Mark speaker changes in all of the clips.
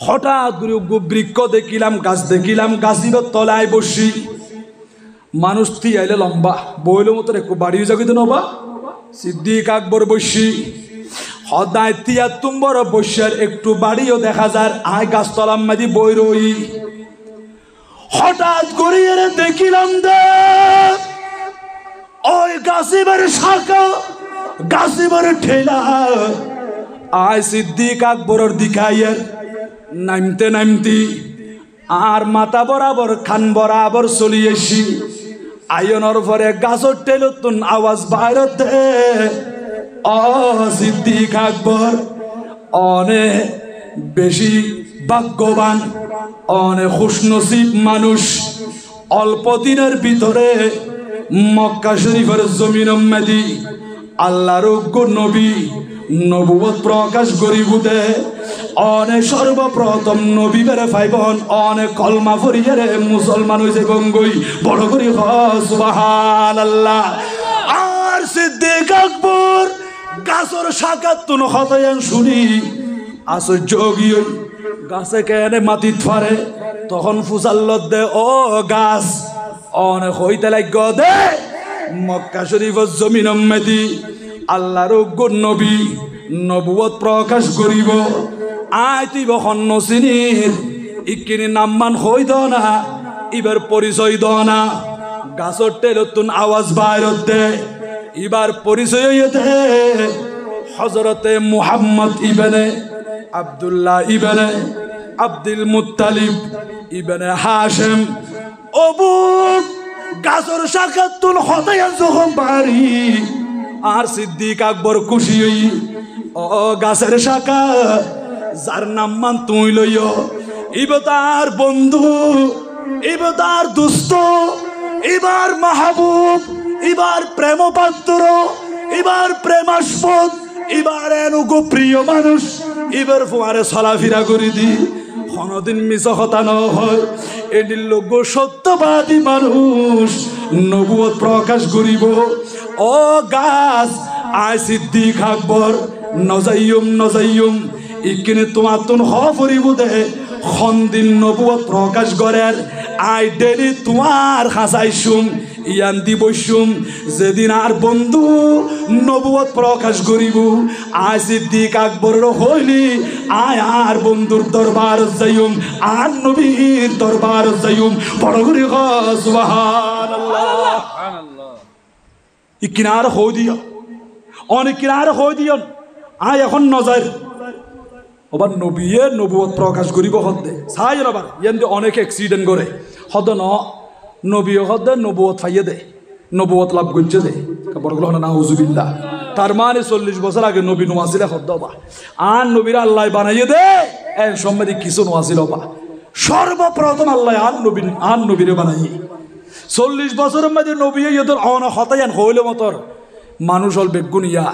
Speaker 1: হঠাৎ করে বৃক্ষ দেখিলাম, গাছ দেখিলাম, গাছের তলায় বসি। মানুষ আইলে লম্বা বইল মতন একটু বাড়িও জাগিত নবা। সিদ্দিক আকবর বসি সদায় তিয়া তুম্বর বসার একটু বাড়িও দেখা যায়। আয় গাছতলাম মাঝি বই রই। হঠাৎ করিয়ে দেখিলাম দে ওই গাছিবার শাখা, গাছিবার ঠেলা। আয় সিদ্দিক আকবরের দিকাইয়ের নামতে নামতি আর মাথা বরাবর খান বরাবর চলিয়েছি। আয়নের পরে গাছর টেলতুন আওয়াজ বাইরতে। ও সিদ্দিক আকবর অনেক বেশি ভাগ্যবান, অনেক খুশনসিব মানুষ। অল্প দিনের ভিতরে মক্কা শরীফের জমিন মেদি আল্লাহর নবী নবুয়ত প্রকাশ করিব দে। অনেক সর্বপ্রথম নবী বেড়ে ফাইবন অনেক কলমা ফরিয়ে রে মুসলমান হয়েছে গঙ্গই বড় করি সুবহানাল্লাহ। আর সিদ্দিক আকবর গাছর শাখাত তুন হতায়ান শুনি আশ্চর্য গিয়ে গাছে কেনে মাটিত ফারে। তখন ফুসাল্লত দে ও গাছ অনেক হইতে লাগ দে মক্কা শরীফের জমিন মেদি আল্লাহর নবী নবুয়ত প্রকাশ করিব। আয় তুই বহন্ন চিনির ইকিনি নামমান হইত না, এবার পরিচয় দ না। গাছর টেলতুন আওয়াজ বাইরত দে। এবার পরিচয় দে হজরতে মুহাম্মদ ইবনে আব্দুল্লাহ ইবনে আব্দুল মুত্তালিব ইবনে হাশেম। অবু গাছর শাখাতুল হতায়া যখন বাড়ি আর সিদ্দিক আকবর খুশি হই। ও গাছের শাখা যার নাম মান তুই লইও, ইবে তার বন্ধু, ইবে তার দুস্থ, এবার মাহবুব, এবার প্রেম পাত্র, এবার প্রেমাস্পদ, এবার এনুগো প্রিয় মানুষ। এবার ফুয়ারে চলাফেরা করে দি কোনদিন মিছ কথা নহয়। এটির লোক সত্যবাদী মানুষ নবুয়ত প্রকাশ করিব। ও গাছ আয় সিদ্দিক আকবর নজাইয়ুম নজাইয়ুম ইকিনে তোমার তুন হরিব দে খন্দিন নবুয়ত প্রকাশ করার। আই ডেলি তোমার হাসাইছুম ইয়ান দিবসুম যেদিন আর বন্ধু নবুয়ত প্রকাশ করিব। আয় সিদ্দিক আকবরের হইলি আয় আর বন্ধুর দরবার যাইম, আর নবীর দরবার যাইম। বড় করে সুবহানাল্লাহ। ই কিনার হই দিও, অনেক কিনার হই দিও। আয় এখন নজর ওবার নবীয়ে নবুয়ত প্রকাশ করিব হদ্দে চাই আবার ইয়ান অনেক অ্যাক্সিডেন্ট করে হদ ন নবী হদ্দে নবুয়ত ফাইয়ে দে, নবুয়ত লাভ করছে দে বড়গুলো না হুজুবিল্লাহ। তার মানে 40 বছর আগে নবী নোয়াজিলে হদ্দ বা আর নবীরা আল্লাহ বানাইয়ে দে এর সম্বন্ধে কিছু নোয়াজিল বা সর্বপ্রথম আল্লাহ আর নবীরে বানাইয়ে 40 বছরের মধ্যে নবী ইয়েদের অন হতায়ান হইলে মতর মানুষ হল বেগুন ইয়া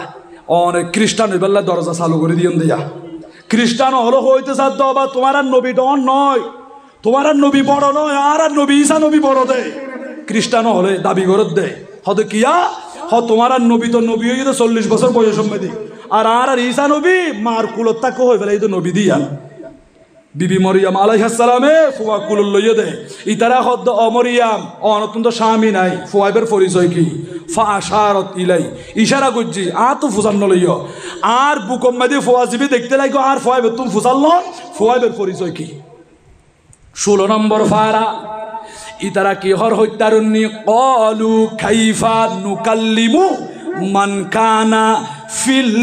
Speaker 1: অনেক খ্রিস্টান এবেলা দরজা চালু করে দিয়েন দেয়া। খ্রিস্টান হলো হইতে সাধ্য বা তোমার আর নবী ডন নয়, তোমার আর নবী বড় নয়, আর আর নবী ঈসা নবী বড় দে। খ্রিস্টান হলে দাবি করত দে হতে কিয়া হ তোমার আর নবী তো নবী হয়ে 40 বছর বয়স সম্মেদি আর আর ঈসা নবী মার কুলত তাকে হয়ে ফেলে এই তো নবী দিয়া। বিবি মরিয়াম আলাইহিস সালামে ফুয়া কুল লইয়ে দে ইতারা হদ্দ অমরিয়াম অনতুন তো স্বামী নাই ফুয়াইবের পরিচয় কি ফাশারত ইলাই ইশারা করছি আর তো ফুসান লইয় আর বুকম মাদি ফুয়াজিবি দেখতে লাগো আর ফুয়াইবে তুমি ফুসাল ফুয়াইবের পরিচয় কি। 16 নম্বর ফারা ইতারা কি হর হত্যারুন্নি ক্বালু কাইফা নুকাল্লিমু মান কানা ফিল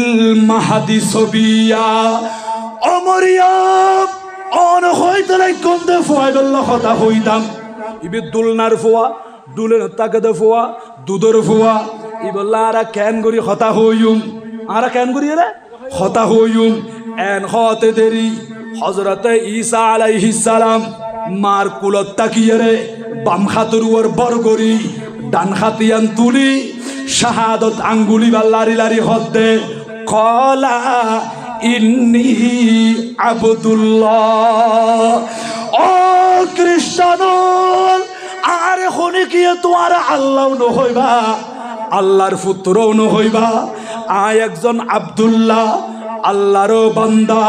Speaker 1: মাহাদি সবিয়া। অমরিয়াম অন হইতে লাই কমতে ফুয়াইবেল্লা কথা হইতাম ইবে দুলনার ফুয়া দুলের তাকে ফুয়া দুধর ফুয়া ই বললা আর কেন করি হতা হইম আর কেন করি রে হতা হইম এন হতে দেরি হযরতে ঈসা আলাইহিস সালাম মার কুলত তাকিয়ে রে বাম হাতের উপর বরগরি ডান হাতিয়ান তুলি শাহাদত আঙ্গুলি বা লারি লারি হদ্দে কলা ইন্নি আবদুল্লাহ। ও খ্রিস্টান আর হনে কি তোমার আল্লাহ নহইবা আল্লাহর পুত্রও নহইবা। আয় একজন আব্দুল্লাহ আল্লাহর বান্দা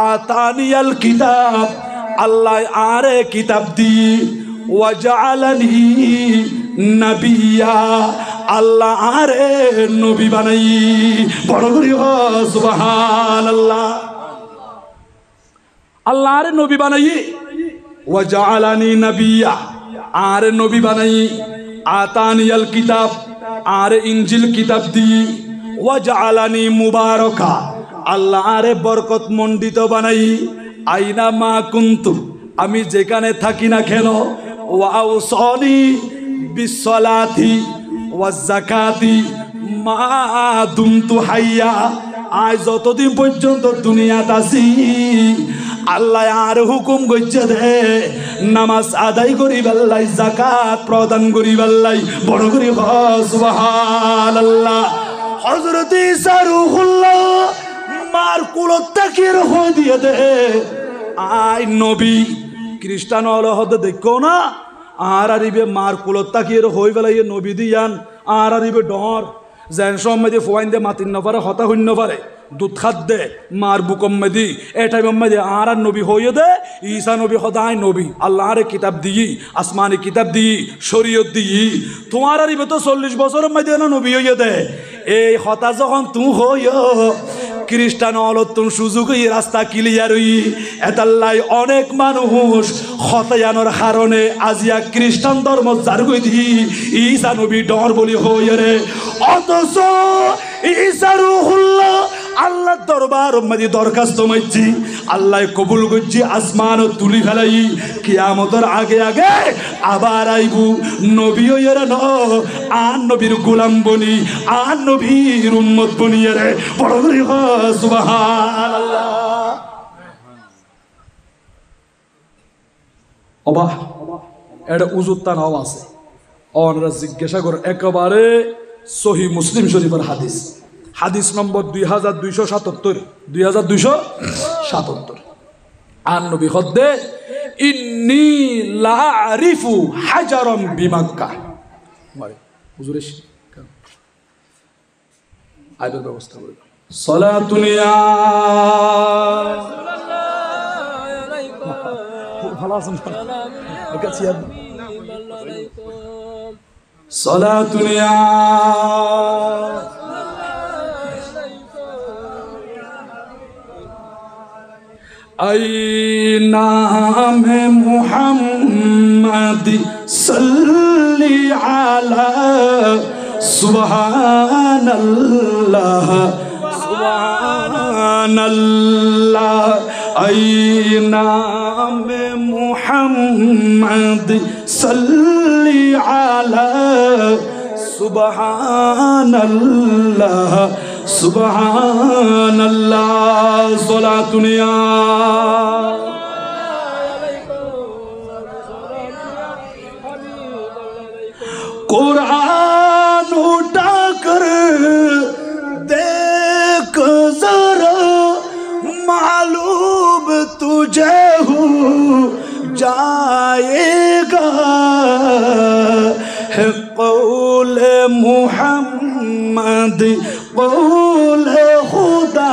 Speaker 1: আতানিয়াল কিতাব আল্লাহ আরে কিতাব দি ওয়াজআলানি নবিয়্যা আল্লাহ আরে নবী বানাই বড় করে সুবহানাল্লাহ আল্লাহ আরে নবী বানাই ওয়াজআলানি নবিয়্যা আরে নবী বানাই আতানিয়াল কিতাব আরে ইনজিল কিতাব দি ওয়াজআলানি মুবারাকা আল্লাহ আরে বরকত মণ্ডিত বানাই আইনা মা কুনতু আমি যেখানে থাকি না কেন ওয়াউসানি বিসসালাতি ওয়াজ যাকাতি মা দুমতু হাইয়া আজ যতদিন পর্যন্ত দুনিয়াতে আছি আল্লাহ আর হুকুম করছে দে নামাজ আদায় করি বেল্লাই যাকাত প্রদান করি বেল্লাই বড় করি সুবহানাল্লাহ হযরত ঈসা রূহুল্লাহ মার কুলত তাকির হয়ে দিয়ে দে আই নবী খ্রিস্টান হল হতে দেখো না আর আরিবে মার কুলত তাকির হয়ে বেলাই নবী দিয়ান আর আরিবে ডর যেন সময় ফোয়াইন দে মাতিন নপারে হতা শূন্য পারে দুধ খাদ দে মার বুকম মেদি এটাই মেদি আর নবী হয়ে দে ঈসা নবী সদায় নবী আল্লাহরে কিতাব দিই আসমানি কিতাব দিই শরীয়ত দিই তোমার আরিবে তো 40 বছরের মধ্যে না নবী হয়ে দে এই হতা যখন তুই হই খ্রিস্টান অলতুন সুযোগ রাস্তা ক্লিয়ার হই এতাল্লাই অনেক মানুষ হতায়ানোর কারণে আজিয়া খ্রিস্টান ধর্ম জার গই দি ঈসা নবী ডর বলি হই রে অথচ ঈসা রূহুল্লাহ আল্লাহ দরবার মধ্যে দরখাস্ত মাইছি আল্লাহ কবুল করছি আসমান তুলি ফেলাই কিয়ামতের আগে আগে আবার আইবু নবী হইয়ের ন আর নবীর গোলাম বনি আর নবীর উম্মত বনিয়ে রে বড় করে সুবহানাল্লাহ অবা এটা উজুত্তা নাও আছে অনরা জিজ্ঞাসা কর একেবারে সহি মুসলিম শরীফের হাদিস হাদিস নম্বর 2277 আর নবী হদ্দে ইন্নী লা আরিফু হাজারাম বিমাক্কা হুজুর আইবের ব্যবস্থা করে সালাতুন ইয়া ভালো আছেন কাছে সালাতুন ইয়া आई नाम मुहम्मद सल्ली अला सुबहानल्लाह सुबहानल्लाह आई नाम मुहम्मद सल्ली अला सुबहानल्लाह सुबहानल्लाह सलातुन या कुरान उठा कर देख जरा मालूम तुझे हो जाएगा है कौल मुहम्मद कौल खुदा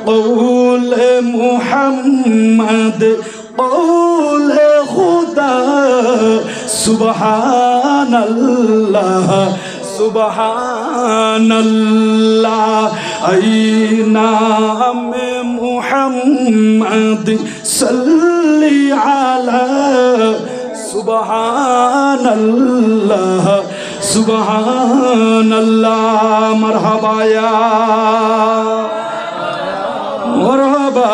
Speaker 1: कौल मुहम्मद कौल खुदा सुबहानल्लाह सुबहानल्लाह ऐ नाम मुहम्मद सल्ली अला सुबहानल्लाह सुबहानल्लाह मरहबा या मरहबा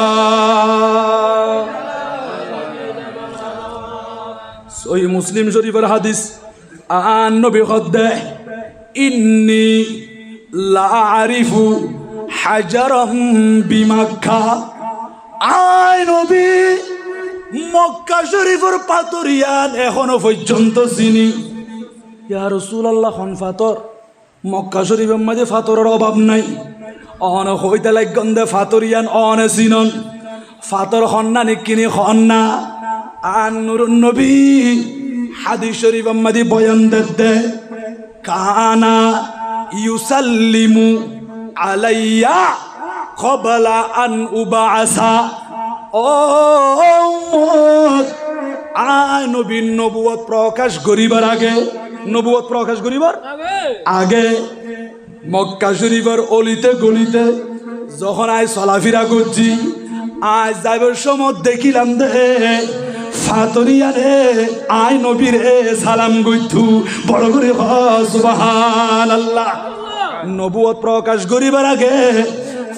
Speaker 1: सही मुस्लिम शरीफर हादिस आन नबी खुदे इन्नी ला आरिफु हाजरम बिमक्का आय नबी মক্কা শরীফের পাথরিয়ান এখনো পর্যন্ত চিনি ইয়া রাসূলুল্লাহ খন ফাতর মক্কা শরীফের মাঝে ফাতরের অভাব নাই অন হইতে লাগন্দে ফাতরিয়ান অন চিনন ফাতর হন্না নিকিনি হন্না আন নূরুন নবী হাদিস শরীফের মাঝে বয়ান দেতে কানা ইউসাল্লিমু আলাইয়া ক্বাবলা আন উবাআসা ও উম্মত আয় নবীর নবুয়ত প্রকাশ করিবার আগে নবুয়ত প্রকাশ করিবার আগে মক্কা শরীফের অলিতে গলিতে যখন আয় চলাফেরা করছি আজ যাইবার সময় দেখিলাম দে ফাতরিয়া রে আয় নবীর সালাম গইথু বড় করে সুবহানাল্লাহ নবুয়ত প্রকাশ করিবার আগে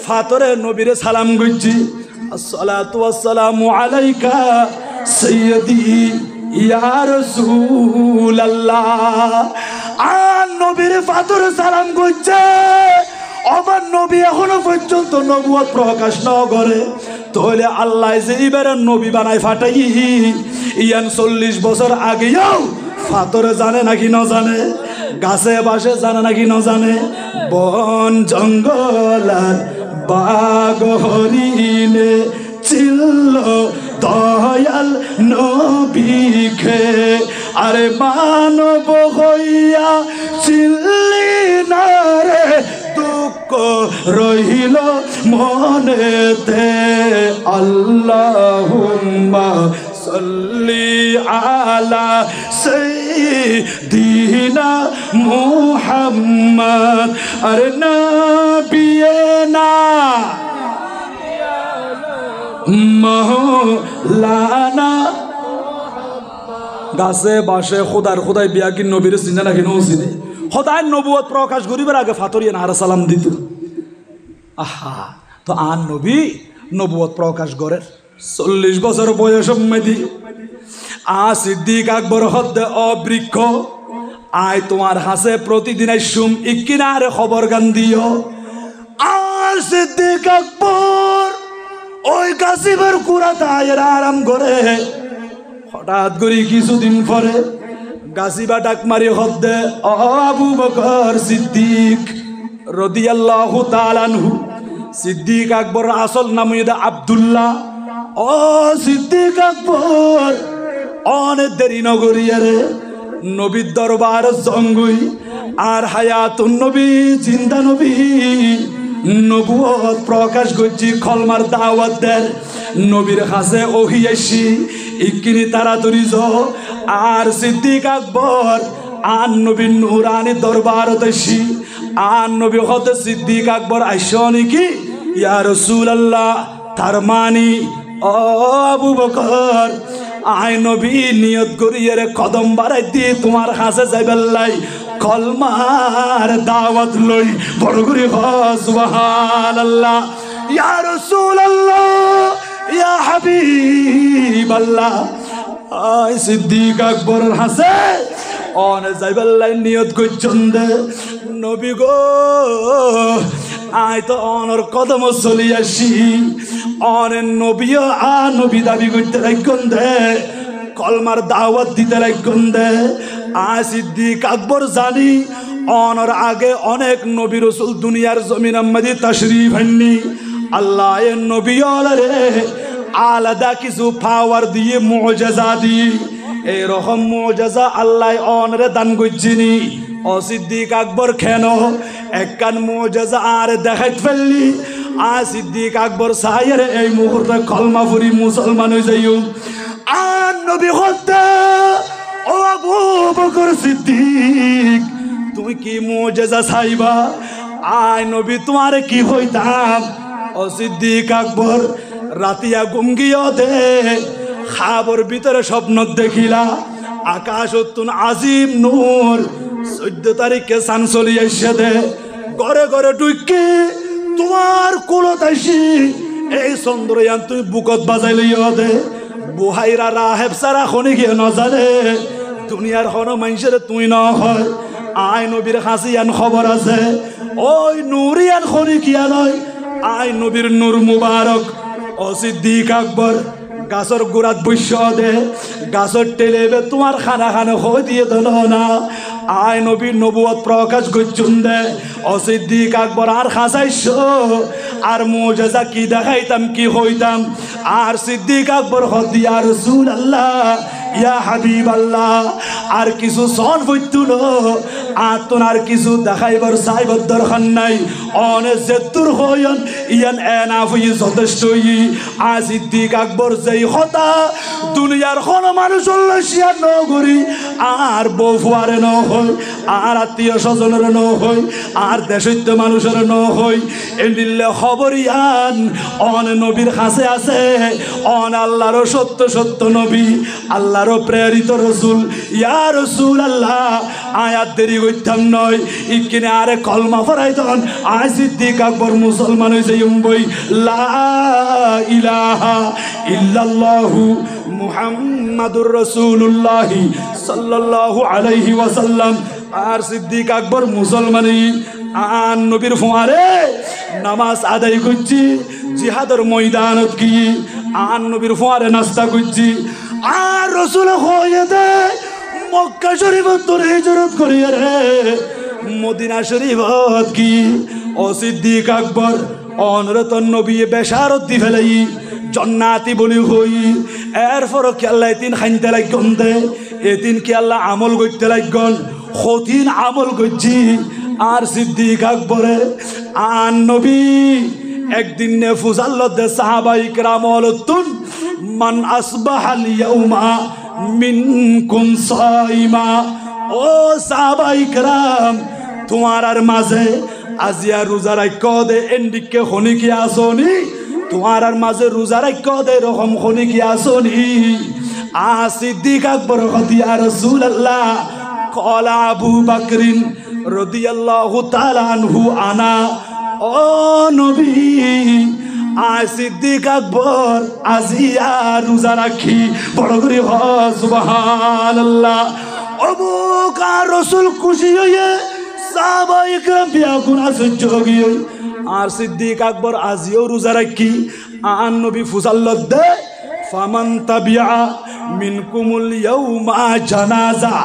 Speaker 1: ফাতরে নবীরে সালাম গইছি আসসালাতু ওয়াসসালামু আলাইকা সাইয়্যিদি ইয়া রাসূলুল্লাহ আর নবীরে ফাতরে সালাম গইছে আমার নবী এখনো পর্যন্ত নবুয়ত প্রকাশ না করে তাহলে আল্লাহ যে এবারে নবী বানাই ফাটাই ইয়ান 40 বছর আগেও ফাতরে জানে নাকি না জানে গাছে বাসে জানে নাকি না জানে বন জঙ্গল আর বাগ হরিণে চিল্ল দয়াল নবীকে আরে মানব হইয়া চিল্লি না রে দুঃখ রহিল মনেতে আল্লাহুম্মা সাল্লি আলা সাইয়্যিদিনা মুহাম্মদ আরে নবিয়েনা মাওলানা গাছে বাসে খোদার খোদাই বিয়া কি নবীর চিন্তা নাকি নৌসিনে খোদার নবুয়ত প্রকাশ করিবার আগে ফাতরিয়া নাহার সালাম দিত আহা তো আন নবী নবুয়ত প্রকাশ করে 40 বছর বয়স মেদি সিদ্দিক আকবর হদ্দে অবৃক্ষ আয় তোমার হাসে প্রতিদিন সুম ইকিনারে খবর গান দিও আর সিদ্দিক আকবর ওই কাশিমের কুড়াতে আয়ের আরাম করে হঠাৎ করে কিছুদিন পরে গাছিবা ডাক মারি হদ্দে ও আবু বকর সিদ্দিক রাদিয়াল্লাহু তাআলা আনহু সিদ্দিক আকবর আসল নাম আব্দুল্লাহ ও সিদ্দিক আকবর অনেক দেরি নগরিয়া রে নবীর দরবার জঙ্গুই আর হায়াতুন নবী জিন্দা নবী নবুয়ত প্রকাশ করছি খলমার দাওয়াত দেন নবীর কাছে ওহি আসি ইকিনি তাড়াতাড়ি যাও আর সিদ্দিক আকবর আন নবীর নুরানি দরবারত আসি আন নবী হতে সিদ্দিক আকবর আইসো নাকি ইয়া রাসূলুল্লাহ তার মানি ও আবু বকর আয় নবী নিয়ত করিয়ে কদম বাড়াই দিয়ে তোমার কাছে যাইবেলাই কলমার দাওয়াত লই বড় করে সুবহানাল্লাহ ইয়া রাসূলুল্লাহ ইয়া হাবিবাল্লাহ আয় সিদ্দিক আকবরের হাসে অনে যাইবেলাই নিয়ত করছেন দে নবী গো আয় তো অনর কদম চলি আসি অনেক নবীও নবী দাবি করতে রাখুন দে কলমার দাওয়াত দিতে রাখুন দে সিদ্দিক আকবর জানি অনর আগে অনেক নবী রসুল দুনিয়ার জমিন মধ্যে তাশরীফ আননি আল্লাহ এর নবী রে আলাদা কিছু পাওয়ার দিয়ে মুআজিজা দিয়ে এরকম মুআজিজা আল্লাহ অনরে দান করছিনি ও সিদ্দিক আকবর কেন একখান মুআজিজা আর দেখাইতে ফেললি সিদ্দিক আকবর সাহের এই মুহূর্তে কলমা পড়ি মুসলমান হয়ে যাইও আর নবী হত্যা ও আবু বকর সিদ্দিক তুমি কি মুআজিজা চাইবা আয় নবী তোমারে কি হইতাম ও সিদ্দিক আকবর রাতিয়া ঘুম গিয়ে দে খাবর ভিতরে স্বপ্ন দেখিলা আকাশ উত্তুন আজিম নূর 14 তারিখে চান চলি আসছে দে ঘরে ঘরে ঢুকি তোমার কুলত আইসি এই চন্দ্রয়ান তুই বুকত বাজাই লইয়া দে বুহাইরা রাহেব সারা খনি গিয়ে নজানে দুনিয়ার হন মানুষের তুই ন হয় আয় নবীর হাসিয়ান খবর আছে ওই নুরিয়ান খনি কিয়া নয় আয় নবীর নূর মুবারক ও সিদ্দিক আকবর গাছর গোড়াত বৈশ্য দে গাছর টেলেবে তোমার খানা খানা হয়ে দিয়ে দিল না আয় নবীর নবুয়ত প্রকাশ করছুন দে ও সিদ্দিক আকবর আর খাসাইছ আর মুআজিজা কি দেখাইতাম কি হইতাম আর সিদ্দিক আকবর হদি ইয়া রাসূলুল্লাহ ইয়া হাবিবাল্লাহ আর কিছু সন হইতুন আর তোর কিছু দেখাইবার চাইবার দরকার নাই অনে জেতুর হইন ইয়ান এনাফি যথেষ্টই সিদ্দিক আকবর যেই হতা দুনিয়ার কোন মানুষ লসিয়া নগরী আর বউ ফুয়ারে ন হই আর আত্মীয় স্বজনের ন হই আর দেশৈত্য মানুষের ন হই এন্ডিল্লে খবরিয়ান অন নবীর কাছে আছে অন আল্লাহর সত্য সত্য নবী আল্লাহর প্রেরিত রসুল ইয়া রসুল আল্লাহ আয়াত দেরি করতাম নয় ইকিনে আরে কলমা ফরাইতন আয় সিদ্দিক আকবর মুসলমান হয়েছে বই লা ইলাহা ইল্লাল্লাহু মুহাম্মাদুর রাসূলুল্লাহ সাল্লাল্লাহু আলাইহি ওয়াসাল্লাম আর সিদ্দিক আকবর মুসলমানই আন নবীর ফুয়ারে নামাজ আদায় করছি জিহাদের ময়দানত কি আন নবীর ফুয়ারে নাস্তা করছি আর রসুল হয়ে দে মক্কা শরীফত তোরে হিজরত করিয়ে রে মদিনা শরীফত কি ও সিদ্দিক আকবর অনরতন নবী বেশারত দি ফেলাই জন্নাতি বলি হই এরপর কি আল্লাহ এতিন খাইতে লাগন দে এতিন কি আল্লাহ আমল করতে লাগন কঠিন আমল করছি আর সিদ্দিক আকবরে আন নবী একদিন নে ফুজাল্লত দে সাহাবাই کرام অলতুন মান আসবাহাল ইয়াউমা মিনকুম সাইমা ও সাহাবাই کرام তোমার আর মাঝে আজিয়া রোজা রাখ দে এন্ডিকে হনি কি আসনি তোমার আর মাঝে রোজা রাখ দে রকম হনি কি আসনি আ সিদ্দিক আকবর কতি ইয়া রাসূলুল্লাহ قال আবু বকর রাদিয়াল্লাহু তাআলা আনহু আনা ও নবী আয় সিদ্দিক আকবর আজিয়া রোজা রাখি বড় করে সুবহানাল্লাহ আবু বকর রাসূল খুশি হয়ে সাহাবায়ে کرام বিয়াকুন সহ্য গিয়ে আর সিদ্দিক আকবর আজিও রোজা রাখি আন নবী ফুসাল্লাত দে ফামান তাবিআ মিনকুমুল ইয়াউমা জানাজা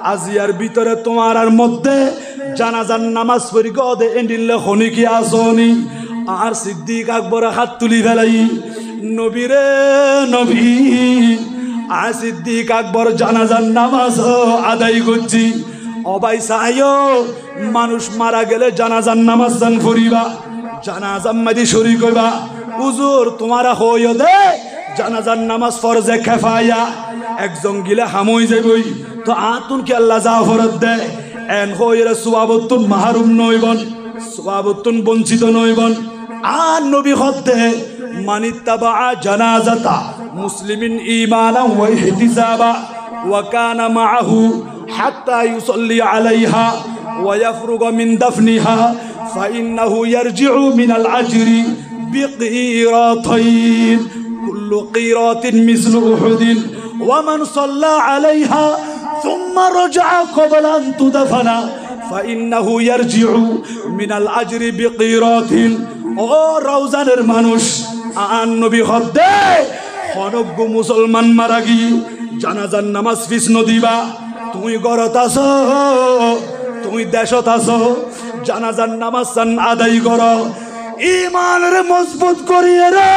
Speaker 1: আজিয়ার ভিতরে তোমার আর মধ্যে জানাজার নামাজ পড়ি গদে এন্ডিলে খনি কি আসনি আর সিদ্দিক আকবর হাত তুলি ফেলাই নবীরে নবী আর সিদ্দিক আকবর জানাজার নামাজ আদায় করছি অবাই সাইও মানুষ মারা গেলে জানাজার নামাজ জান পড়িবা জানাজার মাঝে শরীক হইবা হুজুর তোমারা হইও দে জানাজার নামাজ ফরজে কিফায়া একজন গিলে হামই যাইবই তো আতুন কি আল্লাহ জাফরত দে এন হইরে সুয়াবতুন মাহরুম নইবন সুয়াবতুন বঞ্চিত নইবন আর নবী হতে মানিত্তাবা জানাজাতা মুসলিমিন ঈমানান ওয়া ইহতিসাবা ওয়া কানা মাআহু হাত্তা ইউসাল্লি আলাইহা ওয়া ইয়াফরুগু মিন দাফনিহা ফাইন্নাহু ইয়ারজিউ মিনাল আজরি বিকিরাতাইন কুল্লু কিরাতিন মিসলু উহুদিন ওয়া মান সাল্লা আলাইহা ثم رجع قبل أن تدفن فإنه يرجع من الأجر بقيرات ও রওজানের মানুষ আন নবী হদে খনজ্ঞ মুসলমান মারা গিয়ে জানাজার নামাজ ফিস নদিবা তুমি গরত আছো তুমি দেশত আছো জানাজার নামাজ সান আদায় করো ঈমানের মজবুত করিয়ে রে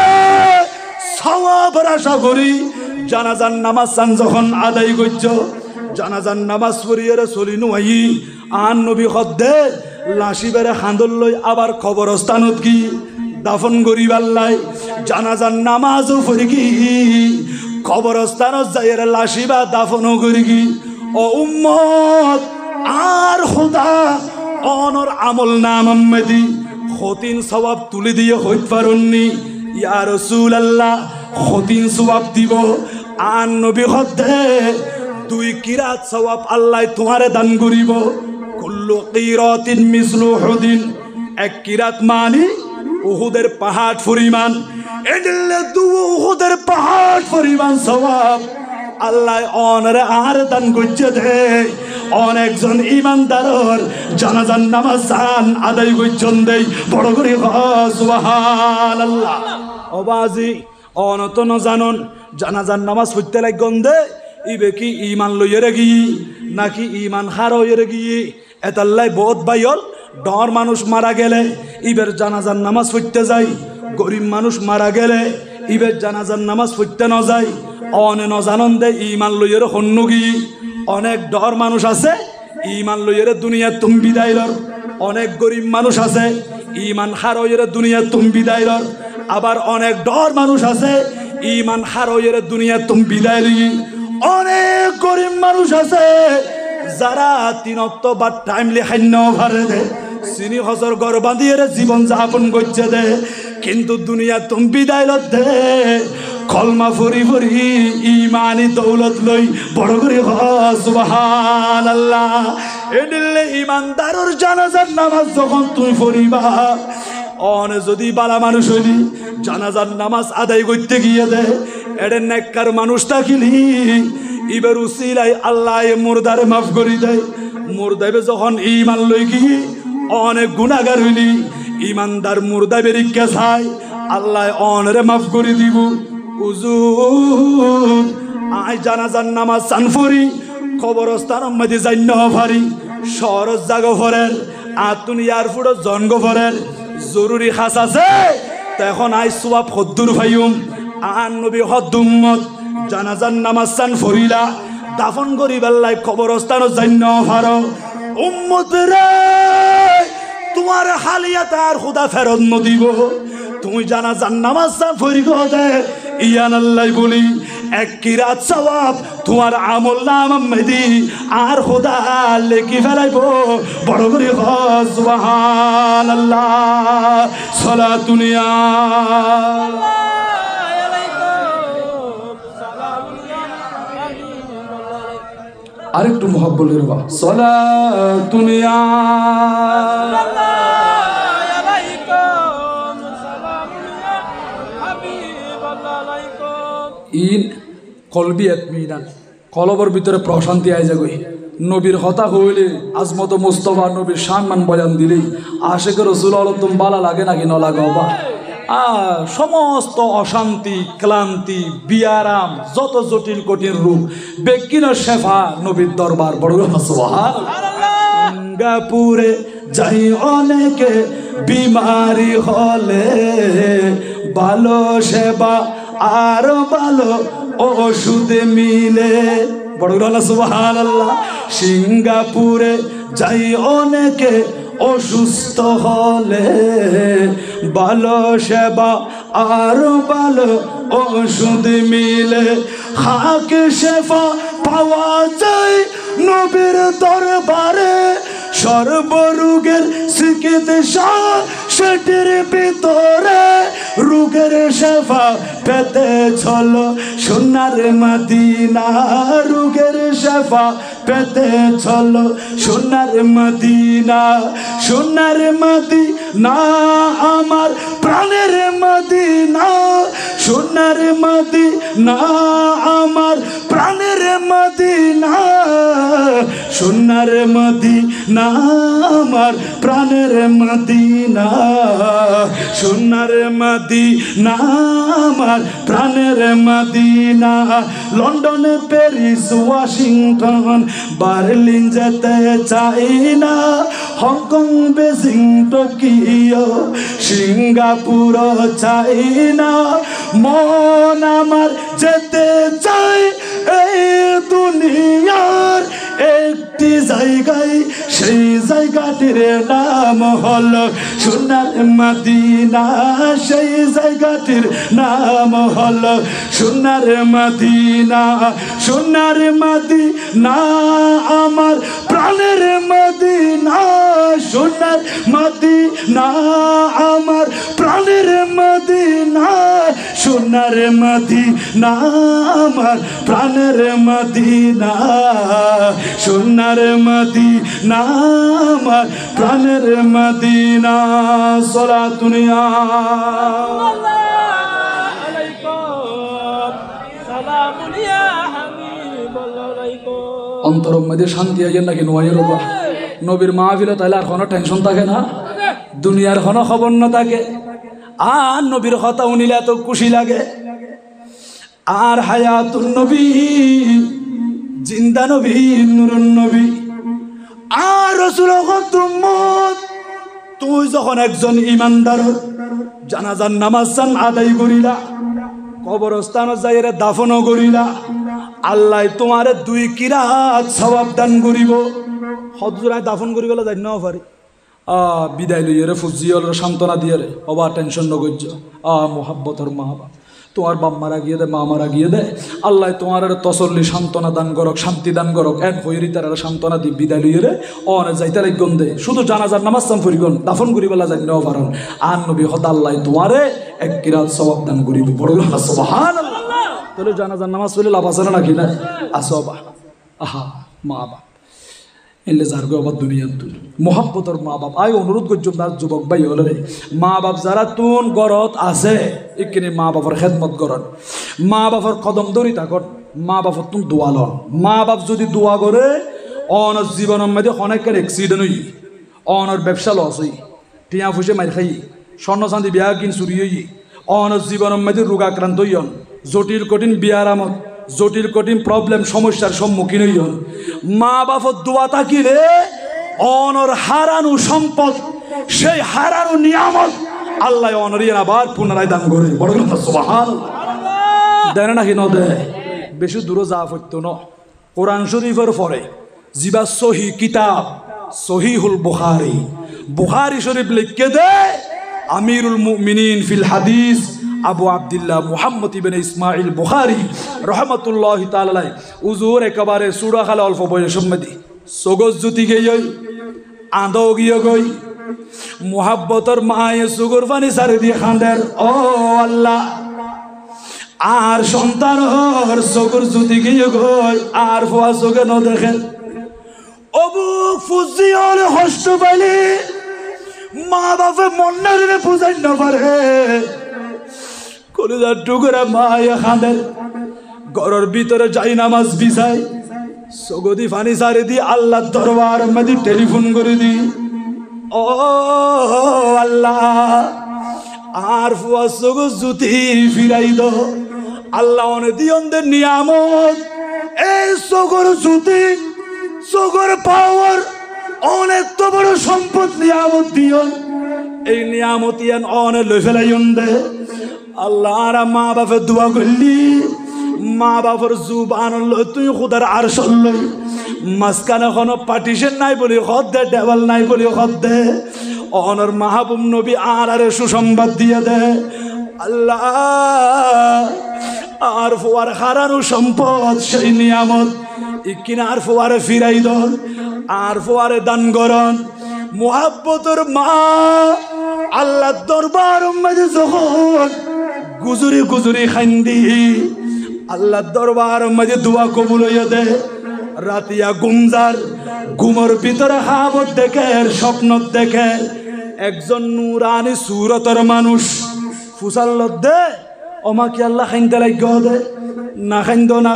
Speaker 1: সওয়াবের আশা করি জানাজার নামাজ সান যখন আদায় করছো জানাজার নামাজ পড়িয়ে চলিনু আই আন নবী হদে লাশি বেড়ে খান্দল লই আবার কবরস্থানত কি দাফন করিবাল্লাই জানাজার নামাজও পড়ি কি কবরস্থানত যাইয়ের লাশি বা দাফনও করি কি ও উম্মত আর খোদা অনর আমল নাম আম্মেদি খতিন সওয়াব তুলে দিয়ে হইত পারুননি ইয়া রাসূলুল্লাহ খতিন সওয়াব দিব আন নবী হদে দুই কিরাত সওয়াব আল্লাহ তোমারে দান করিব কুল্লু কিরাতিন মিসলু উহুদিন এক কিরাত মানে উহুদের পাহাড় পরিমাণ এদিলে দু উহুদের পাহাড় পরিমাণ সওয়াব আল্লাহ অনরে আর দান করছে দে অনেকজন ইমানদারর জানাজার নামাজ সান আদায় করছেন দেই বড় করে সুবহানাল্লাহ ওবাজি অনতন জানন জানাজার নামাজ পড়তে লাগন দে ইবে কি ইমান লইয়ে গিয়ে নাকি ইমান হারয়ে গিয়ে এতাল্লাই বহুত বাইল ডর মানুষ মারা গেলে ইবের জানাজার নামাজ পড়তে যায় গরিব মানুষ মারা গেলে ইবের জানাজার নামাজ পড়তে ন যায় অনে ন জানন দে ইমান লইয়ে হন্য গিয়ে অনেক ডর মানুষ আছে ইমান লইয়ে দুনিয়া তুমি বিদায়লর অনেক গরিব মানুষ আছে ইমান হারয়ের দুনিয়া তুমি বিদায় লর। আবার অনেক ডর মানুষ আছে ইমান হারয়ের দুনিয়া তুমি বিদায় লি। অনেক গরিব মানুষ আছে যারা তিনত্ব বা টাইমলি খান্য ভারে দে চিনি হজর গড় বাঁধিয়ে জীবন যাপন করছে দে, কিন্তু দুনিয়া তুমি বিদায় লত দে কলমা ফরি ফরি ইমানি দৌলত লই বড় করে সুবহানাল্লাহ। এদিলে ইমানদারর জানাজার নামাজ যখন তুমি পড়িবা অনে যদি বালা মানুষ হইলি জানাজার নামাজ আদায় করতে গিয়ে দে এডের নেককার মানুষ থাকিলি এবার উসিলাই আল্লাহ মুর্দারে মাফ করি দেয়। মুর্দাবে যখন ইমান লই গিয়ে অনেক গুনাহগার হইলি ইমানদার মুর্দাবে রিক্কা চাই আল্লাহ অনরে মাফ করে দিব। হুজুর আই জানাজার নামাজ সানফরি কবরস্থান মধ্যে যাইন পারি শহর জাগো ফরের আতুন ইয়ারফুড জন্গ ফরের জরুরি খাস আছে তখন আই সওয়াব হদ্দুর ভাইম আন নবী হদ্দুম্মত জানাজার নামাজ সানফরিলা দাফন করি বেল্লাই কবরস্থান যাইন পারো উম্মত রে তোমার হালিয়াত আর খুদা ফেরত নদিব। তুমি জানাজার নামাজ সানফরি গদে ইয়ান আল্লাহ বলি এক কিরাত সওয়াব তোমার আমল নাম মেদি আর খোদা লেখি ফেলাইব বড় করে সুবহানাল্লাহ সালাতুনিয়া আরেকটু মুহাব্বত করবা সালাতুনিয়া ইন কলবি এতমিনান কলবর ভিতরে প্রশান্তি আই যাগই। নবীর কথা হইলে আজমত মুস্তফা নবীর সম্মান বয়ান দিলেই আশেখ রসুল আলতম বালা লাগে নাকি নলাগো বা সমস্ত অশান্তি ক্লান্তি বিয়ারাম যত জটিল কঠিন রূপ বেকিন শেফা নবীর দরবার বড় সিঙ্গাপুরে যাই অনেকে বিমারি হলে ভালো সেবা আর ভালো ওষুধ মিলে বড় সুবহানাল্লাহ। সিঙ্গাপুরে যাই অনেকে অসুস্থ হলে ভালো সেবা আর ভালো ওষুধ মিলে হাকে শেফা পাওয়া যায় নবীর দরবারে সর্বরোগের চিকিৎসা সেটির ভিতরে রোগের শেফা পেতে চলো সোনার মদিনা রোগের শেফা পেতে চলো সোনার মদিনা সোনার মদিনা আমার প্রাণের মদিনা সোনার মদিনা আমার প্রাণের মদিনা সোনার মদিনা আমার প্রাণের মদিনা সোনার মদিনা আমার প্রাণের মদিনা লন্ডনে প্যারিস ওয়াশিংটন বার্লিন যেতে চাই না হংকং বেজিং টোকিও সিঙ্গাপুর চাই না মন আমার যেতে চাই এই দুনিয়ার একটি জায়গায় সেই জায়গাটির নাম হলো সোনার মদিনা সেই জায়গাটির নাম হলো সোনার মদিনা সোনার মদিনা আমার প্রাণের মদিনা সোনার মদিনা আমার প্রাণের মদিনা সোনার মদিনা আমার প্রাণের মদিনা সোনার মদিনা আমার প্রাণের মদিনা সালাতুনিয়া অন্তরের মধ্যে শান্তি আইন নাকি নোয়াইয়ের উপর নবীর মাহফিলে তাইলে আর কোনো টেনশন থাকে না দুনিয়ার কোনো খবর না থাকে আর নবীর কথা উনিলে এত খুশি লাগে আর হায়াতুন নবী জিন্দা নবী নুরুন নবী আর রাসূল উম্মত তুই যখন একজন ইমানদার জানাজার নামাজ আদায় করিলা কবরস্থান যাইরে দাফন করিলা আল্লাহ তোমারে 2 কিরাত সওয়াব দান করিব হযুরায় দাফন করিবেলা যাই না পারি বিদায় লইয়ে রে ফুজিয়ে সান্ত্বনা দিয়ে রে অবা টেনশন নগর্য মোহাব্বতর মা বাপ তোমার বাপ মারা গিয়ে দে মা মারা গিয়ে দে আল্লাহ তোমার তসল্লি সান্ত্বনা দান করক শান্তি দান করক এক হইরি তার সান্ত্বনা দি বিদায় লইয়ে রে অনে যাইতে লাগন দে শুধু জানাজার নামাজ চাম ফরিগন দাফন করিবেলা যাই নেওয়া পারেন আর নবী হতা আল্লাহ তোমারে এক কিরাত সওয়াব দান করিব বড় সুবহানাল্লাহ তাহলে জানাজার নামাজ পড়লে লাভ আছে না নাকি না আসবা আহা মা বাপ এলে যার গো আবার দুনিয়ার তুল মোহাব্বতর মা বাপ আয় অনুরোধ করছো তার যুবক ভাই হলে রে মা বাপ যারা তুন গরত আছে এখানে মা বাবার খেদমত করন মা বাবার কদম ধরি থাকন মা বাবার তুন দোয়া লন মা বাপ যদি দোয়া করে অনর জীবনের মধ্যে অনেকের অ্যাক্সিডেন্ট হই অনর ব্যবসা লস হই টিয়া ফুসে মার খাই স্বর্ণ চাঁদি বিয়া কিন চুরি হই অনর জীবনের মধ্যে রোগাক্রান্ত হইন জটিল কঠিন বিয়ার আমত জটিল কঠিন প্রবলেম সমস্যার সম্মুখীন হইন মা বাপর দোয়া থাকিলে অনর হারানো সম্পদ সেই হারানো নিয়ামত আল্লাহ অনরিয়ে আবার পুনরায় দান করে বড় সুবহানাল্লাহ দেন নাকি ন দে বেশি দূরে যা হইতো ন কোরআন শরীফের পরে জিবা সহি কিতাব সহিহুল বুখারী বুখারী শরীফ লিখকে দে আমিরুল মুমিনিন ফিল হাদিস আবু আব্দুল্লাহ মুহাম্মদ ইবনে ইসমাইল বুখারী রাহমাতুল্লাহি তাআলা আলাইহি হুজুর একেবারে সূরা খালে অল্প বয়সের মধ্যে সগজ জুতি গই আঁদো গিয়ে গই মুহাব্বতর মায়ে সুগর পানি সারি দিয়ে খান্দের ও আল্লাহ আর সন্তান হর সগর জুতি গিয়ে গই আর ফুয়া সগে ন দেখেন অবু ফুজিয়র হস্ত পাইলে মা বাপে মন্নারে বুঝাই না পারে কলিজার টুকরা মায়ে খাঁদের ঘরের ভিতরে যাই নামাজ বিছাই সগদি ফানি সারি দি আল্লাহ দরবার মধ্যে টেলিফোন করে দি ও আল্লাহ আর ফুয়া সগো জুতি ফিরাই দো আল্লাহ অনে দিয়নদের নিয়ামত এই সগর জুতি সগর পাওয়ার অনেক তো বড় সম্পদ নিয়ামত দিয়ন এই নিয়ামত ইয়ান অনে লই ফেলাইন দে আল্লাহ আর মা বাপের দোয়া করলি মা বাপের জুবান তুই খুদার আর সল্লই মাঝখানে কোনো পার্টিশন নাই বলি খদ দে টেবল নাই বলি খদ দে অনর মাহবুব নবী আর সুসংবাদ দিয়ে দে আল্লাহ আর ফোয়ার হারানো সম্পদ সেই নিয়ামত ইকিন আর ফোয়ারে ফিরাই দন আর ফোয়ারে দান করন মুহাব্বতর মা আল্লাহ দরবার মধ্যে যখন গুজুরি গুজুরি খান্দি আল্লাহ দরবার মধ্যে দোয়া কবুল হইয়া দে রাতিয়া গুমজার ঘুমর ভিতরে হাবত দেখে স্বপ্ন দেখে একজন নুরানি সুরতর মানুষ ফুসাল দে ওমাকে আল্লাহ খাইন্দে লাগ দে না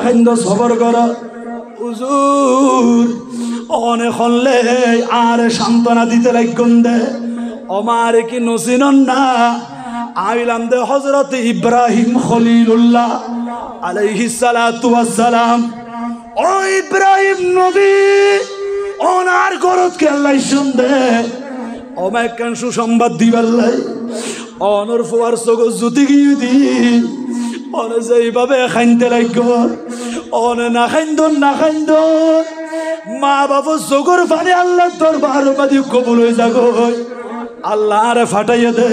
Speaker 1: খাইন্দ সবর কর হুজুর অনেক হলে আর সান্ত্বনা দিতে লাগন দে ওমার কি নসিনন না আইলাম দে হযরত ইব্রাহিম খলিলুল্লাহ আলাইহিস সালাতু ওয়াস সালাম ও ইব্রাহিম নবী ওনার গরত কে আল্লাহ শুনদে ওমায় কান সুসংবাদ দিবাল্লাই অনর ফুয়ার সগো জুতি গিয়ে দি অনে যেইভাবে খাইতে লাগব অনে না খাইন্দ মা বাবা সগর পানি আল্লাহ দরবার বাদি কবুল হয়ে যাগো আল্লাহ আরে ফাটাইয়া দে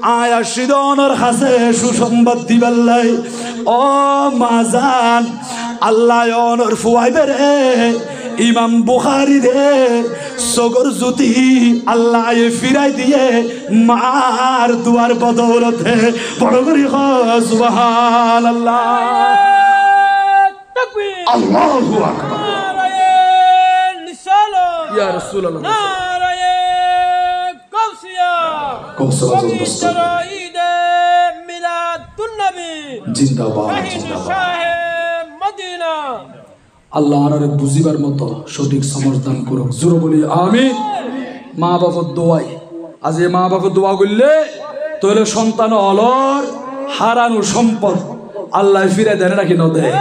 Speaker 1: আয় আসিদ অনর হাসে সুসংবাদ দিবাল্লাই ও মাজান আল্লাহ অনর ফুয়াইবে রে ইমাম বুখারী রে সগর জুতি আল্লাহ ফিরাই দিয়ে মার দুয়ার বদৌলতে বড় করি সুবহানাল্লাহ তাকবীর আল্লাহু আকবার ইয়া রাসূলুল্লাহ নারায়ে কাউসিয়া কমিশরাইদে মিলাদুন নবী জিন্দাবাদ মদিনা আল্লাহ আর বুঝিবার মতো সঠিক সমর্থন করুক জোর বলি আমিন মা বাবার দোয়াই আজ এই মা বাবার দোয়া করলে তোর সন্তান অলর হারানো সম্পদ আল্লাহ ফিরে দেন নাকি ন দেয়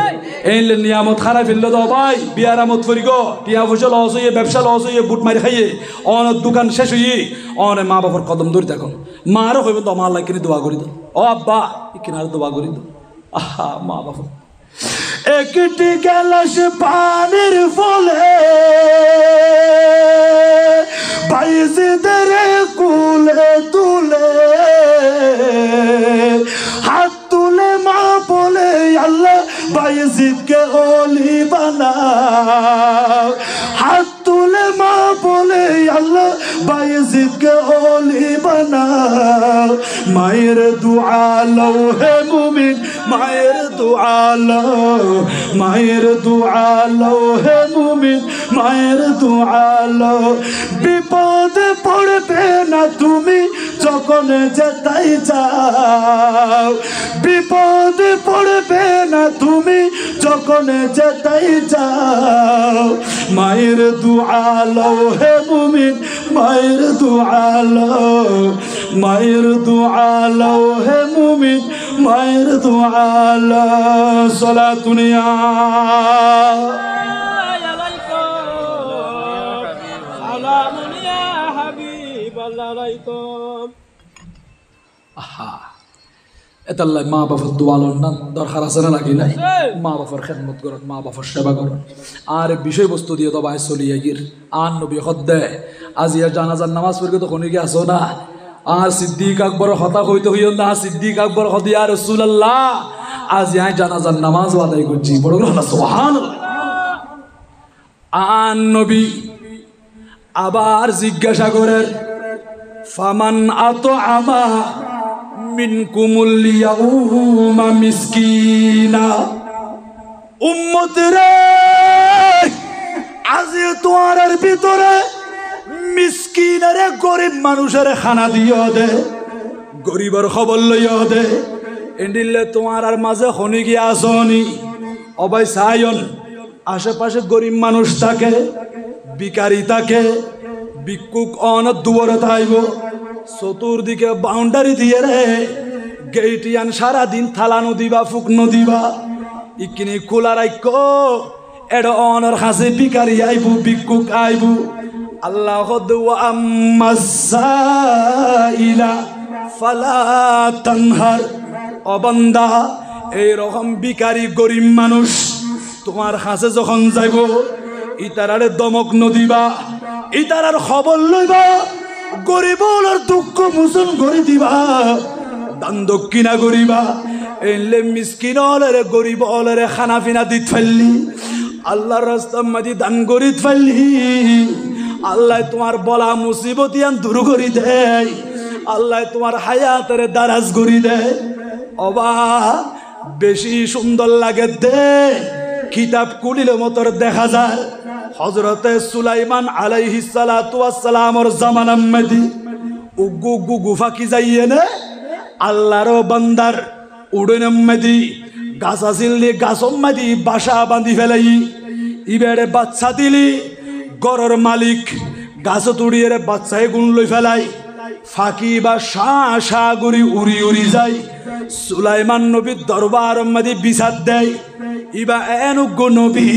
Speaker 1: এই নিয়ামত খারাপ ফেললে তো ভাই বিয়ার আমত করি গো টিয়া পয়সা লস হইয়ে ব্যবসা লস হইয়ে বুট মারি খাইয়ে অনেক দোকান শেষ হইয়ে অনেক মা বাবার কদম ধরে দেখুন মারও হইব তো আমার আল্লাহ কিনে দোয়া করি দো ও আব্বা কিনারে দোয়া করি দো আহা মা বাবা একটি গ্লাস পানির ফলে বাইজিদের কুলে তুলে হাত তুলে মা বলে আল্লাহ বাইজিদকে ওলি বানাও। হাত তুলে মা বলে আল্লাহ বাইজিদকে ওলি বানাও। মায়ের দুআ লও হে মুমিন, মায়ের দুআ লও, মায়ের দুআ লও হে মুমিন, মায়ের দুআ লও। বিপদে পড়বে না তুমি যখন যেতাই যাও, বিপদে পড়বে না তুমি যখন যেতাই যাও। মায়ের দুআ লও হে মুমিন, মায়ের দুআ লও, মায়ের দুআ লও হে মুমিন, মায়ের দুআ লও। সালাতুন ইয়া এতাল্লাই মা বাবার দোয়া লন না দরকার আছে না লাগি নাই? মা বাবার খেদমত করুন, মা বাবার সেবা করুন। আর বিষয়বস্তু দিয়ে তো বাই চলিয়ে গির আন নবী খদ্দে আজিয়া জানাজার নামাজ পড়ে তো কোনে কি আসো না। আর সিদ্দিক আকবর হতা হইতে হইও না, সিদ্দিক আকবর হদি আর রাসূলুল্লাহ আজিয়া জানাজার নামাজ আদায় করছি। বড় না সুবহানাল্লাহ। আন নবী আবার জিজ্ঞাসা করেন ফামান আতআমা মিনকুমুল ইয়াউমা মিসকিনা। উম্মত রে আজ তোমার ভিতরে মিসকিনের গরিব মানুষের খানা দিও দে, গরিবের খবর লইও দে। এন্ডিলে তোমার আর মাঝে খনি গিয়া আসনি অবাই সায়ন আশেপাশে গরিব মানুষ থাকে, ভিখারি থাকে, ভিক্ষুক অন দুয়ারে থাইব, চতুর্দিকে বাউন্ডারি দিয়ে রে গেইটিয়ান সারাদিন থালানো দিবা ফুকনো দিবা। ইকিনি খোলা রাখ এড অনর হাসে ভিখারি আইব, ভিক্ষুক আইব। আল্লাহ আম্মাসাইলা ফালা তানহার। ও বান্দা এইরকম ভিখারি গরিব মানুষ তোমার হাসে যখন যাইব ইতারারে দমক নদিবা, ইতারার খবর লইবা, গরিবর দুঃখ মোচন করে দিবা, দান দক্ষিণা করিবা। এলে মিসকিন হলে গরিব হলে খানা পিনা দিত ফেললি, আল্লাহর রাস্তা মাঝে দান করি ফেললি। আল্লাহ তোমার বলা মুসিবতিয়ান দূর করি দেয়, আল্লাহ তোমার হায়াতের দারাজ করি দেয়। অবা বেশি সুন্দর লাগে দে কিতাব কুলিলে মতর দেখা যায় হযরতে সুলাইমান আলাইহিস সালাতু ওয়াস সালামর জামানার মধ্যে উগ্গু উগ্গু গুফা কি যাইয়ে না আল্লাহর বান্দার উড়নের মধ্যে গাছ আছিল দিয়ে গাছর মধ্যে বাসা বাঁধি ফেলাই ইবেরে বাচ্চা দিলি গরর মালিক গাছ তুড়িয়ে বাচ্চায় গুণ লই ফেলাই ফাঁকি বা শাঁ শাঁ গুড়ি উড়ি উড়ি যায়। সুলাইমান নবীর দরবার মধ্যে বিচার দেয় ইবা এনুগ্য নবী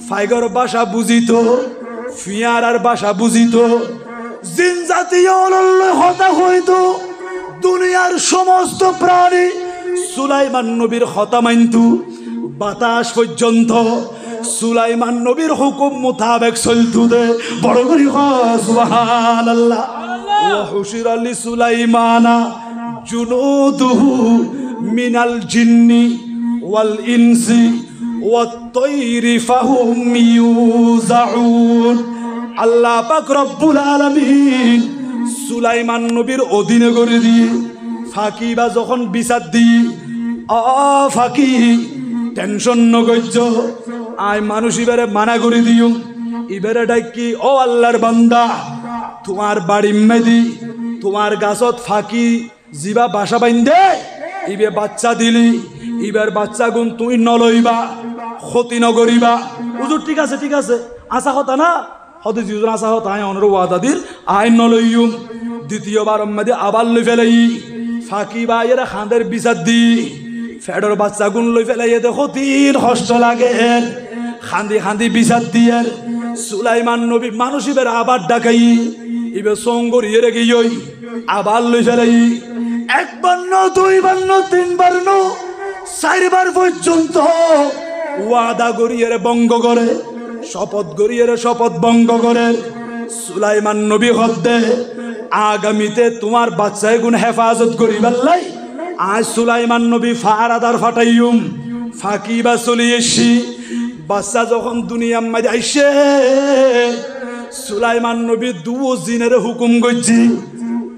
Speaker 1: ফাইগর বাসা বুঝিত, ফিয়ারার বাসা বুঝিত, জিন জাতীয় হতা হইত। দুনিয়ার সমস্ত প্রাণী সুলাইমান নবীর হতা মানত, বাতাস পর্যন্ত সুলাইমান নবীর হুকুম মোতাবেক চলতো দে। বড় করি সুবহানাল্লাহ। ওয়া হুশিরা লি সুলাইমানা জুনুদুহু মিনাল জিন্নি ওয়াল ইনসি ওয়াত তায়রি ফাহুম ইউজাউন। আল্লাহ পাক রব্বুল আলামিন সুলাইমান নবীর অধীনে করে দিয়ে ফাঁকি বা যখন বিচার দিই ফাঁকি টেনশন নগজ্য আয় মানুষ ইবারে মানা করে দিও ইবারে ডাকি ও আল্লাহর বান্দা তোমার বাড়ি মেদি তোমার গাছত ফাঁকি জিবা বাসা বাইন্দে ইবে বাচ্চা দিলি ইবার বাচ্চা গুণ তুই নলইবা ক্ষতি নগরিবা। হুজুর ঠিক আছে ঠিক আছে আশা কথা না হতে জিউজন আশা হত আয় অনর ওয়াদাদির আইন নলইম। দ্বিতীয়বার মধ্যে আবার লই ফেলাই ফাঁকি বা এরা খাঁদের বিচার দি ফেডর বাচ্চা গুণ লই ফেলাই দেখো তিন কষ্ট লাগে খান্দি খান্দি বিচার দিয়ে সুলাইমান নবী মানুষ ইবের আবার ডাকাই ইবে সঙ্গর ইয়ে রেখে আবার লই ফেলাই একবার ন দুইবার ন তিনবার ন চারবার পর্যন্ত ওয়াদা গড়িয়ে বঙ্গ করে শপথ গড়িয়ে শপথ ভঙ্গ করে সুলাইমান নবী হদ্দে আগামীতে তোমার বাচ্চায় গুণ হেফাজত করিবার লাই আজ সুলাইমান নবী ফারাদার ফাটাইম ফাঁকি বা চলিয়েছি বাচ্চা যখন দুনিয়ার মাঝে আইসে সুলাইমান নবী দুও জিনের হুকুম করছি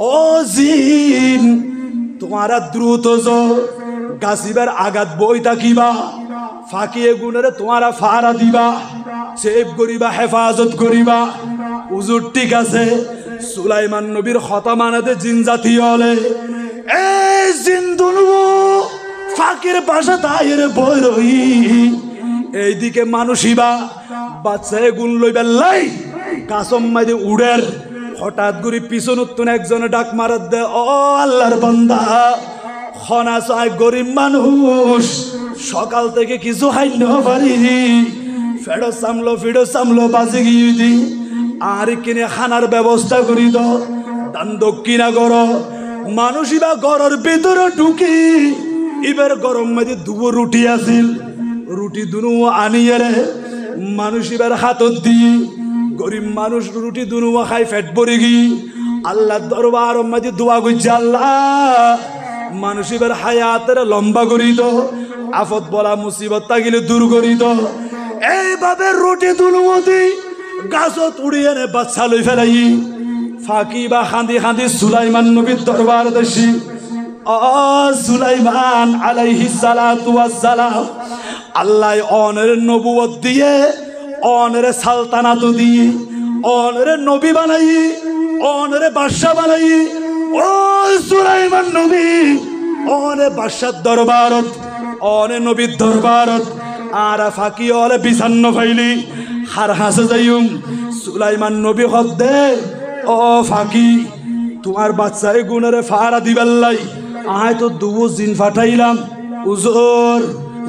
Speaker 1: ও জিন তোমারা দ্রুত গাছিবার আঘাত বই থাকিবা ফাঁকিয়ে গুণের তোমারা ফারা দিবা সেভ করিবা হেফাজত করিবা হুজুর ঠিক আছে সুলাইমান নবীর কথা মানাতে জিন জাতি হলে এই জিন দুলু ফাঁকির পাশে তাইয়ের বই রই এইদিকে মানুষিবা বাচ্চায় গুণ লইবার লাই কাসম মাইদে উড়ের হঠাৎ করে পিছন উত্তন একজনে ডাক মারাত দে ও আল্লাহর বান্দা খনা চায় গরিব মানুষ সকাল থেকে কিছু হাইন পারি ফেডো সামলো বাজে গিয়ে দি আর কিনে খানার ব্যবস্থা করি তো দান দক্ষিণা করো মানুষই বা ঘরের ভিতরে ঢুকি এবার গরম মাঝে দুবো রুটি আসিল রুটি দুনু আনিয়ে রে মানুষ এবার হাতত দিয়ে গরিব মানুষ রুটি দুনু খাই ফেট পড়ে গি আল্লাহ দরবার মাঝে দোয়া করছে আল্লাহ মানুষ এবার হায়াতের লম্বা করি তো আফত বলা মুসিবত তাগিলে দূর করি তো এইভাবে রুটি দুনু গাছত উড়িয়ে নে বাচ্চা লই ফেলাই ফাঁকি বা খাঁদি খাঁদি সুলাইমান নবীর দরবার দেশি ও সুলাইমান আলাইহিস সালাতু ওয়াস সালাম আল্লাহ অনের নবুয়ত দিয়ে অনের সালতানাত দিয়ে অনের নবী বানাই অনের বাদশা বানাই ও সুলাইমান নবী অনে বাদশার দরবারত অনে নবীর দরবারত আর ফাঁকি অলে বিছান্ন ফাইলি হার হাসে যাইম সুলাইমান নবী হদ্দে ও ফাঁকি তোমার বাচ্চায় গুণের ফারা দিবাল্লাই আয় তো দুবো জিন ফাটাইলাম উজোর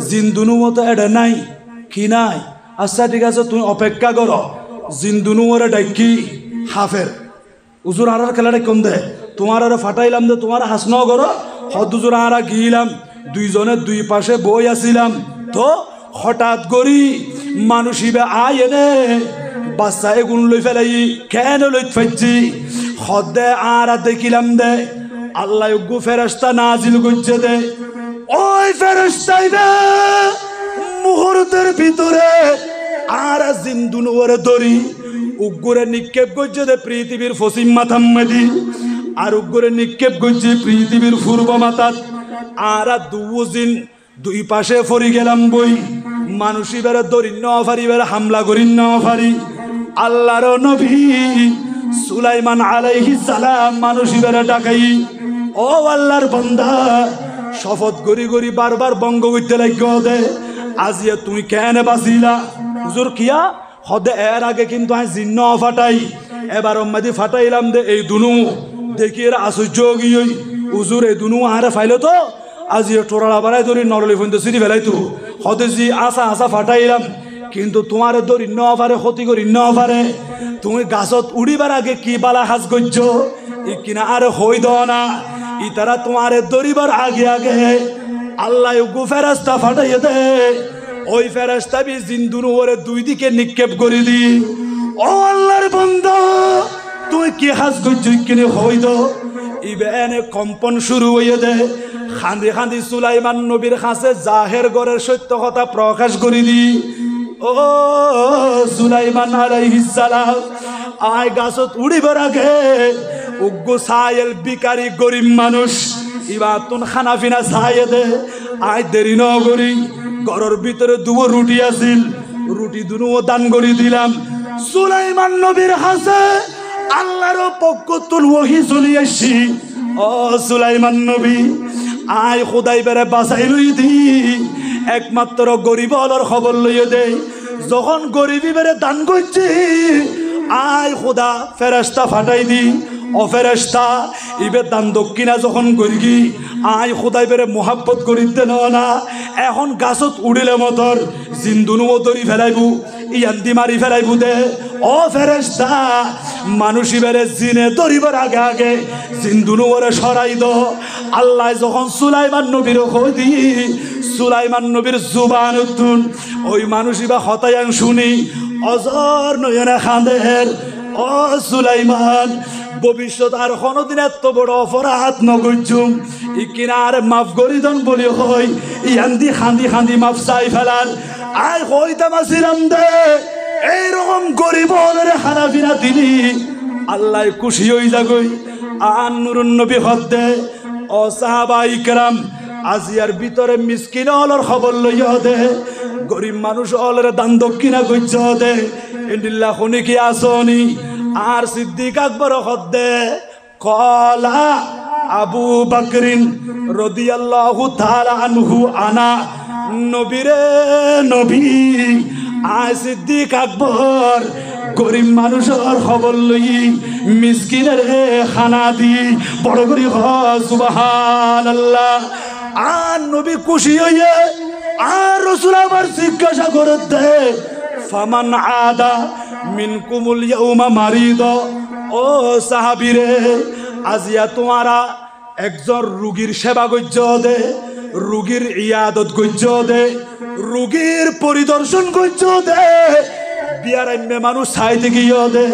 Speaker 1: জিন দুনু মতো এটা নাই কি নাই আচ্ছা ঠিক আছে তুমি অপেক্ষা করো জিন দুনু ওরে ডাকি হাফের উজুর আর খেলাটা কম দে তোমার আর ফাটাইলাম দে তোমার হাস ন করো হদুজুর আর গিলাম দুইজনের দুই পাশে বই আসিলাম তো হঠাৎ করি মানুষ ইবে আয় এনে বাচ্চা এগুন লই ফেলাই কেন লই ফাইছি হদে আর দেখিলাম দে আল্লাহ উগ্গু ফেরেশতা নাজিল করছে দে ওই ফেরেশতাইবে মুহূর্তের ভিতরে আর জিন্দুন ওরে ধরি উগ্গুরে নিক্ষেপ করছে দে পৃথিবীর পশ্চিম মাথাম্মেদি আর উগ্গুরে নিক্ষেপ করছে পৃথিবীর পূর্ব মাথাত আর দুজিন দুই পাশে ফরি গেলাম বই মানুষ এবারে দরিন নফারি এবারে হামলা করিন নফারি আল্লাহর নবী সুলাইমান আলাইহিস সালাম মানুষ এবারে ডাকাই ও আল্লাহর বান্দা শপথ গরি গরি বারবার বঙ্গ করতে লাগো দে আজিয়া তুমি কেন বাঁচিলা হুজুর কিয়া হদে এর আগে কিন্তু আমি জিন্ন ফাটাই এবার মাদি ফাটাইলাম দে এই দুনু দেখি এর আশ্চর্য গিয়ে হুজুর এই দুনু আহারে ফাইলো তো আজি টোরালা বাড়াই ধরি নরলি ফোন সিঁড়ি ফেলাই তো হতে জি আসা ফাটাইলাম কিন্তু তোমার ধরি ন পারে ক্ষতি করি ন পারে তুমি গাছত উড়িবার আগে কি বালা হাজ করছ ই কিনা আর হই দ না ই তারা তোমার দরিবার আগে আগে আল্লাহ গু ফেরাস্তা ফাটাইয়ে দে ওই ফেরাস্তা বি জিন্দুর ওরে দুই দিকে নিক্ষেপ করে দি ও আল্লাহর বান্দা তুই কি হাজ করছ কিনে হই দ ইবেনে কম্পন শুরু হয়ে দে খান্দি খান্দি সুলাইমান নবীর কাছে জাহের গড়ের সত্য কথা প্রকাশ করে দি ও সুলাইমান আলাইহিস সালাম আয় গাছত উড়িবার আগে উগ্গু সায়েল বিকারি গরিব মানুষ ইবাতুন খানা ফিনা সায়ে দে আয় দেরি ন করি ঘরের ভিতরে দুবো রুটি আছিল রুটি দুনুও দান করে দিলাম সুলাইমান নবীর কাছে আল্লাহর পক্ষ তুল ওহী চলি আসছি ও সুলাইমান নবী আয় খোদাই বেড়ে বাঁচাই লই দি একমাত্র গরিব হলর খবর লইয়ে দে যখন গরিবি বেড়ে দান করছি আয় খোদা ফেরেশতা ফাটাই দি ও ফেরেশতা ইবে দান দক্ষিণা যখন করি আয় খোদাই বেড়ে মোহাব্বত করিতে না এখন গাছত উড়িলে মতর জিন্দুনু দরি ফেলাইবু ইয়ান্দি মারি ফেলাইবু দে ও ফেরেশতা মানুষই বেড়ে জিনে দরিবার আগে আগে জিন্দুনু ওরে সরাই দ আল্লাহ যখন সুলাইমান নবীর কই দি সুলাইমান নবীর জুবান উদ্দুন ওই মানুষই বা হতায়াং শুনি অজর নয়নে খাঁদের ও সুলাইমান ভবিষ্যৎ আর কোনোদিন এত বড় অপরাধ নগরছুম ই কিনারে মাফ করি দন বলি হই ইয়ান্দি খান্দি খান্দি মাফ চাই ফেলার আয় হইতাম আসিলাম দে এইরকম গরিব ওদের খানা পিনা দিলি আল্লাহ খুশি হই যাগই আন নুরুন নবী হদ্দে ও সাহাবা ইকরাম আজিয়ার ভিতরে মিসকিন হলর খবর লইয়া দে গরিব মানুষ হলের দান দক্ষিণা গইছ দে ইন্দিল্লা শুনি কি আসনি আর সিদ্দিক আকবর হদ্দে কলা আবু বকরিন রাদিয়াল্লাহু তাআলা আনহু আনা নবীরে নবী আয় সিদ্দিক আকবর গরিব মানুষের খবর লই মিসকিনের খানা দি বড় করি হ সুবহানাল্লাহ আর নবী খুশি হইয়ে আর রাসূল আবার জিজ্ঞাসা করতে ফামান আদা মিনকুমুল ইয়াউমা মারিদ ও সাহাবীরে আজিয়া তোমারা একজন রোগীর সেবা গজ্জ দে রোগীর ইয়াদত গজ্জ দে রোগীর পরিদর্শন গজ্জ দে বিয়ারাম্যে মানুষ চাইতে গিয়ে দে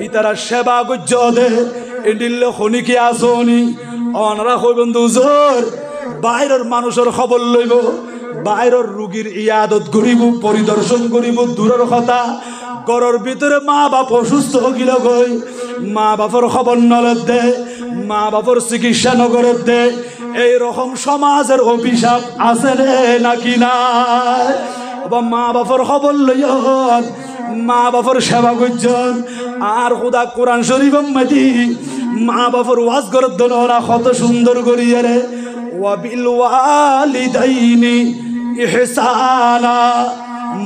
Speaker 1: ইতারা সেবা গজ্জ দে এডিল খনিকে আসনি অনরা হই বন্ধু জোর বাইরের মানুষের খবর লইব বাইরের রোগীর ইয়াদত করিব পরিদর্শন করিব দূরের কথা ঘরের ভিতরে মা বাপ অসুস্থ গিল গই মা বাপর খবর নলত দে মা বাপর চিকিৎসা নগরত দে এই রকম সমাজের অভিশাপ আছে রে নাকি না মা বাপর খবর লইয়ন মা বাপর সেবা করছেন আর খুদা কোরআন শরীফ মাতি মা বাপর ওয়াজ করত না কত সুন্দর করিয়ে রে ওয়াবিল ওয়ালিদাইনি ইহসানা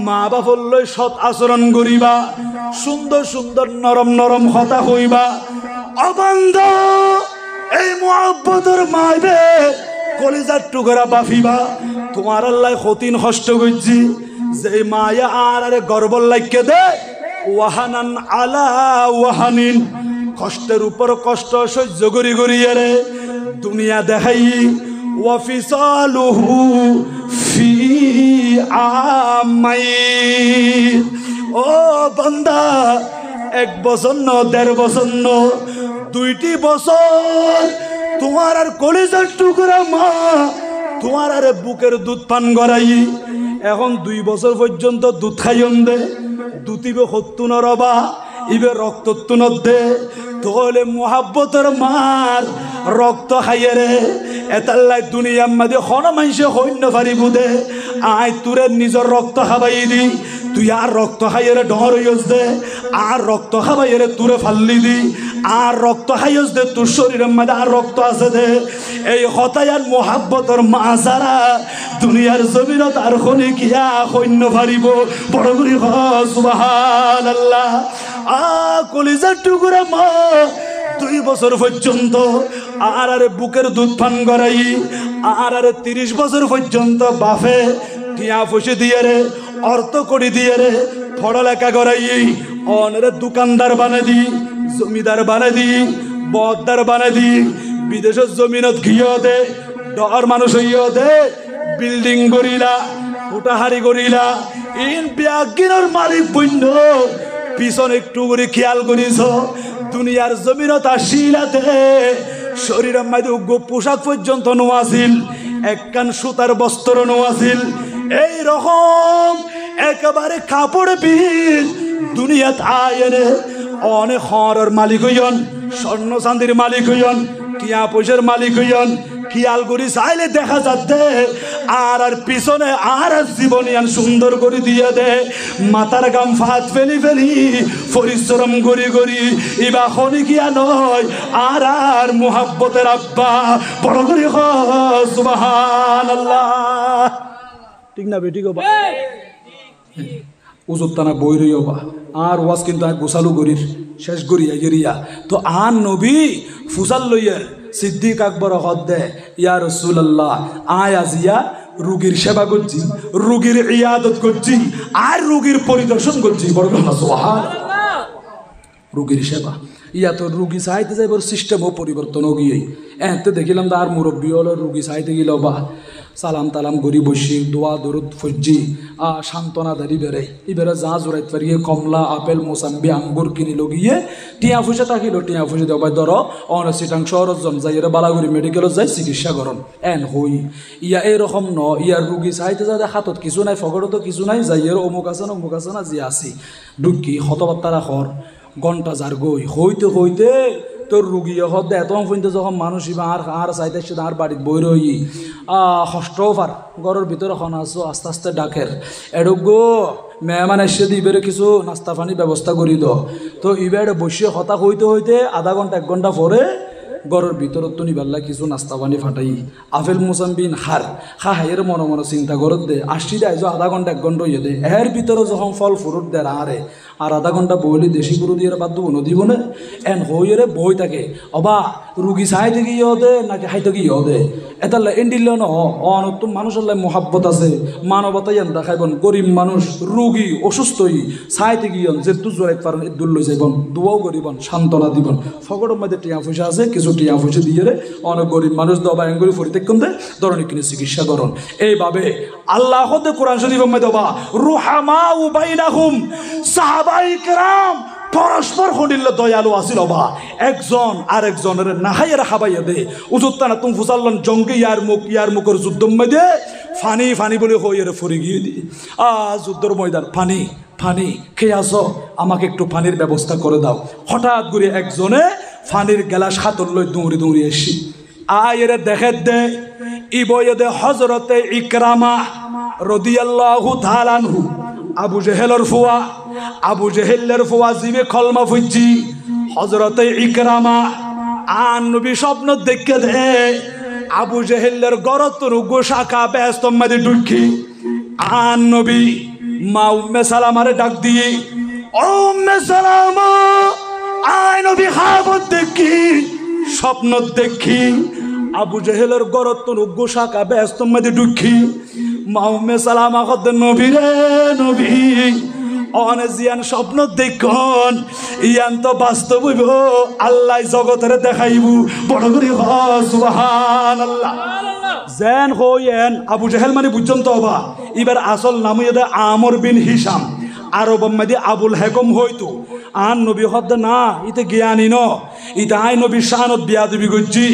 Speaker 1: মা বাপর লই সৎ আচরণ করিবা সুন্দর সুন্দর নরম নরম কথা হইবা অবন্ধ এই মুহাব্বতের মাইবে কলিজার টুকরা বাফিবা তোমার আল্লাহ কঠিন কষ্ট করছি যে মায়া আর গর্ব লাগে দে ওয়াহানান আলা ওয়াহানিন কষ্টের উপর কষ্ট সহ্য করি করিয়ে রে দুনিয়া দেখাই ওয়াফিসালুহু ফি আমাইন ও বান্দা 1 বছর ন 1.5 বছর ন 2টি বছর তোমার আর কলিজার টুকরা মা তোমার আর বুকের দুধ পান করাই এখন 2 বছর পর্যন্ত দুধ খাইন দে দুতিবে হত্যু নরবা ইবে রক্ত তুনত দে তাহলে মুহাব্বতের মার রক্ত খাইয়ে রে এতাল্লাই দুনিয়ার মাঝে খন মানুষে সৈন্য পারিব দে আয় তোরে নিজের রক্ত খাবাই দি তুই আর রক্ত খাইয়ে রে ডর হইস দে আর রক্ত খাবাই রে তোরে ফাল্লি দি আর রক্ত খাইস দে তোর শরীরের মাঝে আর রক্ত আছে দে এই হতায়ার মুহাব্বতের মা সারা দুনিয়ার জমিনত আর খনি কিয়া সৈন্য পারিব বড় করি হ সুবহানাল্লাহ কলিজার টুকরা মা 2 বছর পর্যন্ত আর বুকের দুধ পান করাই আর 30 বছর পর্যন্ত বাফে টিয়া পয়সা দিয়ে রে অর্থ করে দিয়ে রে পড়ালেখা করাই অনেরে দোকানদার বানাই দি জমিদার বানাই দি বদ্দার বানাই দি বিদেশের জমিনত ঘিয়ে দে ডর মানুষ হইয়া দে বিল্ডিং গড়িলা ফুটাহারি গড়িলা ইন ব্যাগিনের মালিক বন্য পিছন একটু করে খেয়াল করিস দুনিয়ার জমিনত আসিলাতে শরীরের মাঝে উগ্র পোশাক পর্যন্ত নোয়াছিল একখান সুতার বস্ত্র নোয়াছিল এই রকম একেবারে কাপড় পিন দুনিয়াত আয়নে অনেক হরের মালিক হইন স্বর্ণ চান্দির মালিক হইন টিয়া পয়সার মালিক হইন খেয়াল করি চাইলে দেখা যাচ্ছে আর পিছনে আর জীবনিয়ান সুন্দর করে দিয়ে দে মাথার গাম ফাত ফেলি ফেলি পরিশ্রম করি করি ইবা খনি কিয়া নয় আর মুহাব্বতের আব্বা বড় করে হ সুবহানাল্লাহ ঠিক না বেটি গো উজুত্তানা বই রইবা আর ওয়াজ কিন্তু আমি গোসালু করির শেষ করিয়া গেরিয়া তো আন নবী ফুসাল লইয়ার সিদ্দিক আকবর হদ্দে ইয়া রাসূলুল্লাহ আয় আজিয়া রোগীর সেবা করছি রোগীর ইয়াদত করছি আর রোগীর পরিদর্শন করছি বড় সুবহানাল্লাহ রোগীর সেবা ইয়া তো রুগী চাইতে যাইবার সিস্টেমও পরিবর্তন গিয়ে এতে দেখিলাম তার মুরব্বী হলো রুগী চাইতে গেল বা সালাম তালাম গরি বসি দোয়া দরুদ ফজ্জি সান্ত্বনা দাঁড়ি বেড়ে এবারে যা জোরাইতে পারিয়ে কমলা আপেল মোসাম্বি আঙ্গুর কিনি লগিয়ে টিয়া ফুসে থাকিল টিয়া ফুসে দেওয়া ধরো চিটাং শহরত জন যাই এরা বালাগুড়ি মেডিকেলত যাই চিকিৎসা করন হই ইয়া এরকম ন ইয়ার রুগী চাইতে যাতে হাতত কিছু নাই ফকরতো কিছু নাই যাই এর অমুক আছে না যে আসি ঢুকি হতবার্তা রাখর ঘন্টা যার গই হইতে হইতে তোর রুগী হত এত পর্যন্ত যখন মানুষ ইবা আর চাইতে সে আর বাড়িত বই রই হস্টফার ঘরের ভিতরে খন আছো আস্তে আস্তে ডাকের এডুক গো মেহমান এসে দি ইবেরে কিছু নাস্তা পানি ব্যবস্থা করি দ তো ইবেরে বসে হতা হইতে হইতে আধা ঘন্টা 1 ঘন্টা পরে ঘরের ভিতরত তো নিবাল্লা কিছু নাস্তা পানি ফাটাই আপেল মুসাম্বিন হাইয়ের মনে মনে চিন্তা করত দে আসছি দেয় যে আধা ঘন্টা 1 ঘন্টা ইয়ে দে এর ভিতরে যখন ফল ফুরুট দেয় আর আধা ঘন্টা বইলে দেশি গরু দিয়ে বাদ দেবো নদীব না হইরে বই থাকে অবা রুগী চাইতে গিয়ে দে নাকি হাইতে গিয়ে দে এটা এন্ডিল ন অনতুম মানুষের মোহাব্বত আছে মানবতা ইয়ান দেখাইবন গরিব মানুষ রুগী অসুস্থই চাইতে গিয়ে যে তু জোরাইত পারেন দূর লই যাইবন দোয়াও করিবন সান্ত্বনা দিবন ফগড়ের মধ্যে টিয়া পয়সা আছে কিছু টিয়া পয়সা দিয়ে অনেক গরিব মানুষ দবা এঙ্গুলি পরিত্যাগ দে ধরনের কিনে চিকিৎসা করন এইভাবে আল্লাহ কোরআন শরীফের মধ্যে বা রুহামা বাইনাহুম সাহাবাই কেরাম পরস্পর হনিল দয়ালু আসিল বা একজন আরেকজনের নাহাইয়ের হাবাইয়া দে উজুত্তা না তুমি ফুসাল্লন জঙ্গে ইয়ার মুখের যুদ্ধ মধ্যে ফানি বলে হইয়ের ফরি গিয়ে দি যুদ্ধর ময়দান ফানি খেয়ে আসো আমাকে একটু পানির ব্যবস্থা করে দাও হঠাৎ করে একজনে ফানির গেলাস হাতর লই দৌড়ি এসি এর দেখে দে ইবয়ে দে হজরতে ইকরামা রাদিয়াল্লাহু তাআলা আনহু আবু জেহেলের ফুয়া জিবে কলমা ফুজি হজরতে ইকরামা নবী স্বপ্ন দেখে দে আবু জেহেলের গরত রুগো শাখা ব্যস্ত মাঝে ঢুকি নবী মা উম্মে সালামারে ডাক দিয়ে ও উম্মে সালামা নবী খাবত দেখি স্বপ্ন দেখি আবু জেহেলের গরত রুগো শাখা ব্যস্ত মাঝে ঢুকি মা উম্মে সালামা কদ নবী রে নবী অনেজিয়ান স্বপ্ন দেখুন ইয়ান তো বাস্তব হইব আল্লাহ জগতের দেখাইব বড় করে সুবহানাল্লাহ জেন হইয়েন আবু জেহেল মানে বুঝছেন তো বা এবার আসল নাম ইদা আমর বিন হিসাম আরব মধ্যে আবুল হেকম হইতো নবী হদ না ইতে জ্ঞানী ন ইতে নবী শানত বিয়াদবি করছি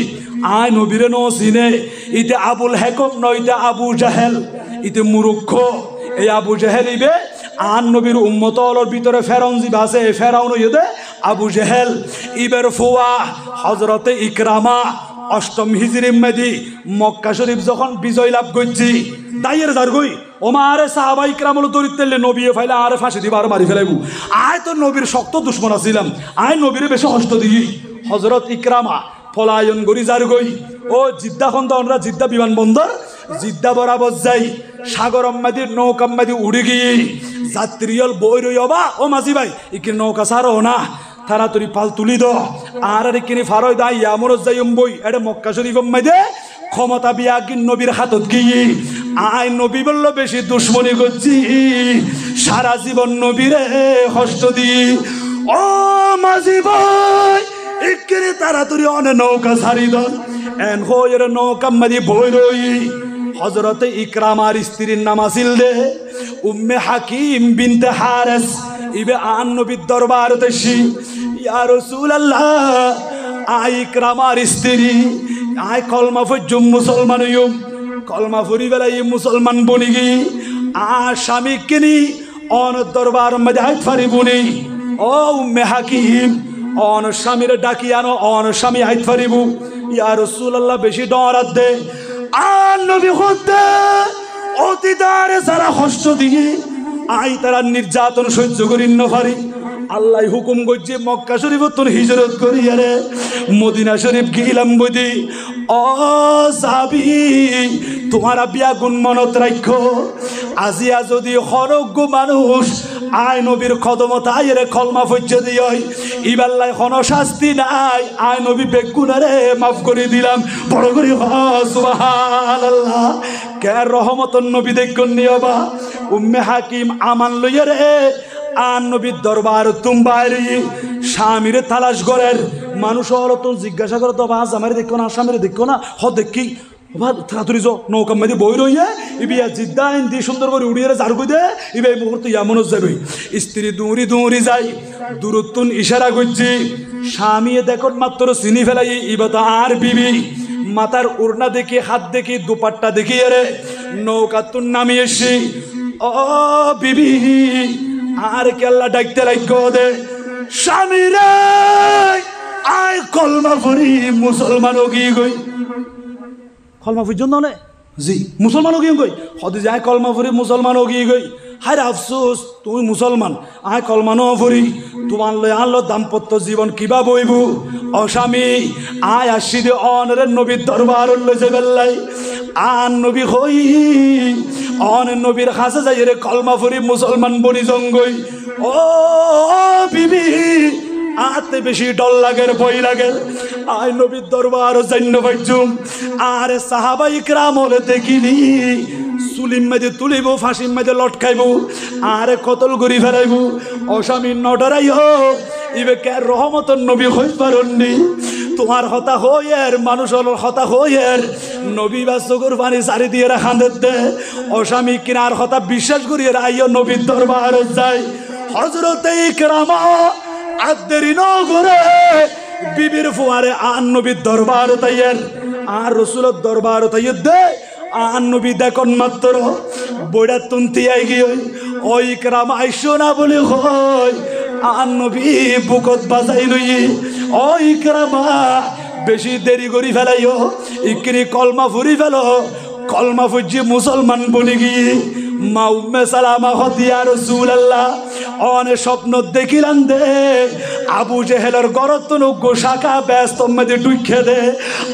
Speaker 1: নবীরে ন চিনে ইতে আবুল হেকম ন ইতে আবু জাহেল ইতে মূর্খ এই আবু জাহেল ইবে নবীর উম্মতর ভিতরে ফেরাউন জিবা আছে ফেরাউন ইদে আবু জাহেল ইবের ফুয়া হজরতে ইকরামা 8ম হিজরি মেদি মক্কা শরীফ যখন বিজয় লাভ করছি দাইয়ের যার গই ওমারে সাহাবা ইকরামল দরিদ্রলে নবী ফাইলে আরে ফাঁসি দিবা আর মারি ফেলাইবো তো নবীর শক্ত দুশ্মন আছিলাম নবীরে বেশি কষ্ট দিই হজরত ইকরামা পলায়ন গরি যার গই ও জিদ্দা খন্দরা জিদ্দা বিমানবন্দর জিদ্দা বরাবর যাই সাগর আম্মাদির নৌকা আম্মাদি উড়ে গিয়ে যাত্রীল বই রই অবা ও মাঝি ভাই ইকি নৌকা সারো না তাড়াতাড়ি পাল তুলি দ আর কিনি ফারই দা ইয়ামর যাইম বই এটা মক্কা শরীফ আম্মাদে ক্ষমতা বিয়াগিন নবীর হাতত গিয়ে নবী বলল বেশি দুশ্মনী করছি সারা জীবন নবীরে কষ্ট দি ও মাঝি ভাই ইকিনি তাড়াতাড়ি অনে নৌকা সারি দন হইয়ের নৌকা আম্মাদি বই রই হজরতে ইকরামার স্ত্রীর নাম আসিল দে উম্মে হাকিম বিনতে হারেস ইবে নবীর দরবার দেশি ইয়া রাসূলুল্লাহ ইকরামার স্ত্রী কলমা ফজুম মুসলমান ইউম কলমা ফুরি বেলাই মুসলমান বনি গি স্বামী কিনি অন দরবার মধ্যে আইত ফারিবুনি ও উম্মে হাকিম অন স্বামীর ডাকি আনো অন স্বামী আইত ফারিবু ইয়া রাসূলুল্লাহ বেশি ডরাত দে নবী হতে অতিদারে যারা কষ্ট দিয়ে তারা নির্যাতন সহ্য করি নফারি আল্লাহ হুকুম করছে মক্কা শরীফ তোর হিজরত করি আরে মদিনা শরীফ গিলাম বদি ও সাবি তোমারা বিয়া গুণ মনত রাখো আজিয়া যদি হরজ্ঞ মানুষ নবীর কদমত আয়ের কলমা ফজ্জ দিয় ইবাল্লাই কোনো শাস্তি নাই নবী বেগুনারে মাফ করে দিলাম বড় করে সুবহানাল্লাহ কে রহমতন নবী দেখুন নিয়বা উম্মে হাকিম আমান লইয়া রে নবীর দরবার তুম বাইরে স্বামীরে তালাশ করেন মানুষ হলো তো জিজ্ঞাসা করে তো আজ আমার দেখো না আসামের দেখো না হ দেখি তাড়াতাড়ি যাও নৌকা মাঝে বই রইয়ে ইবিয়া জিদ্দা হিন্দি সুন্দর করে উড়িয়ে জার কই দে ইবে এই মুহূর্তে ইয়ামনও যাবে স্ত্রী দৌড়ি দৌড়ি যাই দূরত্বন ইশারা করছি স্বামী দেখুন মাত্র চিনি ফেলাই ইবা তো আর বিবি মাথার ওড়না দেখি হাত দেখি দুপাট্টা দেখি রে নৌকা তুন নামিয়ে এসি ও বিবি আর কেল্লা ডাকতে লাগো দে স্বামী রে আয় কলমা পড়ি মুসলমান কি গই কলমা পর্যন্ত নে জি মুসলমান কি গই হদি যায় কলমা পড়ি মুসলমান কি গই হায় আফসোস তুমি মুসলমান আয় কলমানো পড়ি তোমার লয় আনলো দাম্পত্য জীবন কিবা বইব অস্বামী আয় আসি দে অনরে নবীর দরবার লই যাবেলাই আন নবী হই অন নবীর কাছে যাই রে কলমা পড়ি মুসলমান বনি জঙ্গই ও বিবি আতে বেশি ডর লাগে ভয় লাগে আয় নবীর দরবার জান্য বাইজুম আর সাহাবাই ইকরাম হলে দেখিনি সুলিম মাঝে তুলিব ফাঁসির মাঝে লটকাইব আর কতল করি ফেলাইব অস্বামী নডরাইও ইবে কে রহমতর নবী হই পারননি তোমার হতা হইয়ের মানুষের হতা হইয়ের নবী বা চকুর পানি চারি দিয়ে খাঁদের দে অস্বামী কিনার হতা বিশ্বাস করিয়ে আইও নবীর দরবার যায় হজরতে ইকরাম আর দেরি ন করে বিবির ফুয়ারে আন নবীর দরবার তাইয়ের আর রসুলের দরবার তাইয়ের দে আন নবী দেখুন মাত্র বইটা তুনতি আই গিয়ে ওই ইকরাম আইসো না বলে হয় আন নবী বুকত বাজাই লই ওই ইকরামা বেশি দেরি করি ফেলাইও ইকরি কলমা ফুরি ফেলো কলমা ফুজি মুসলমান বনি গিয়ে মা উম্মে সালামা হতিয়া রাসূলুল্লাহ অনে স্বপ্ন দেখিলাম দে আবু জেহেলের গরতন গোশাকা ব্যস্ত মধ্যে ডুইখে দে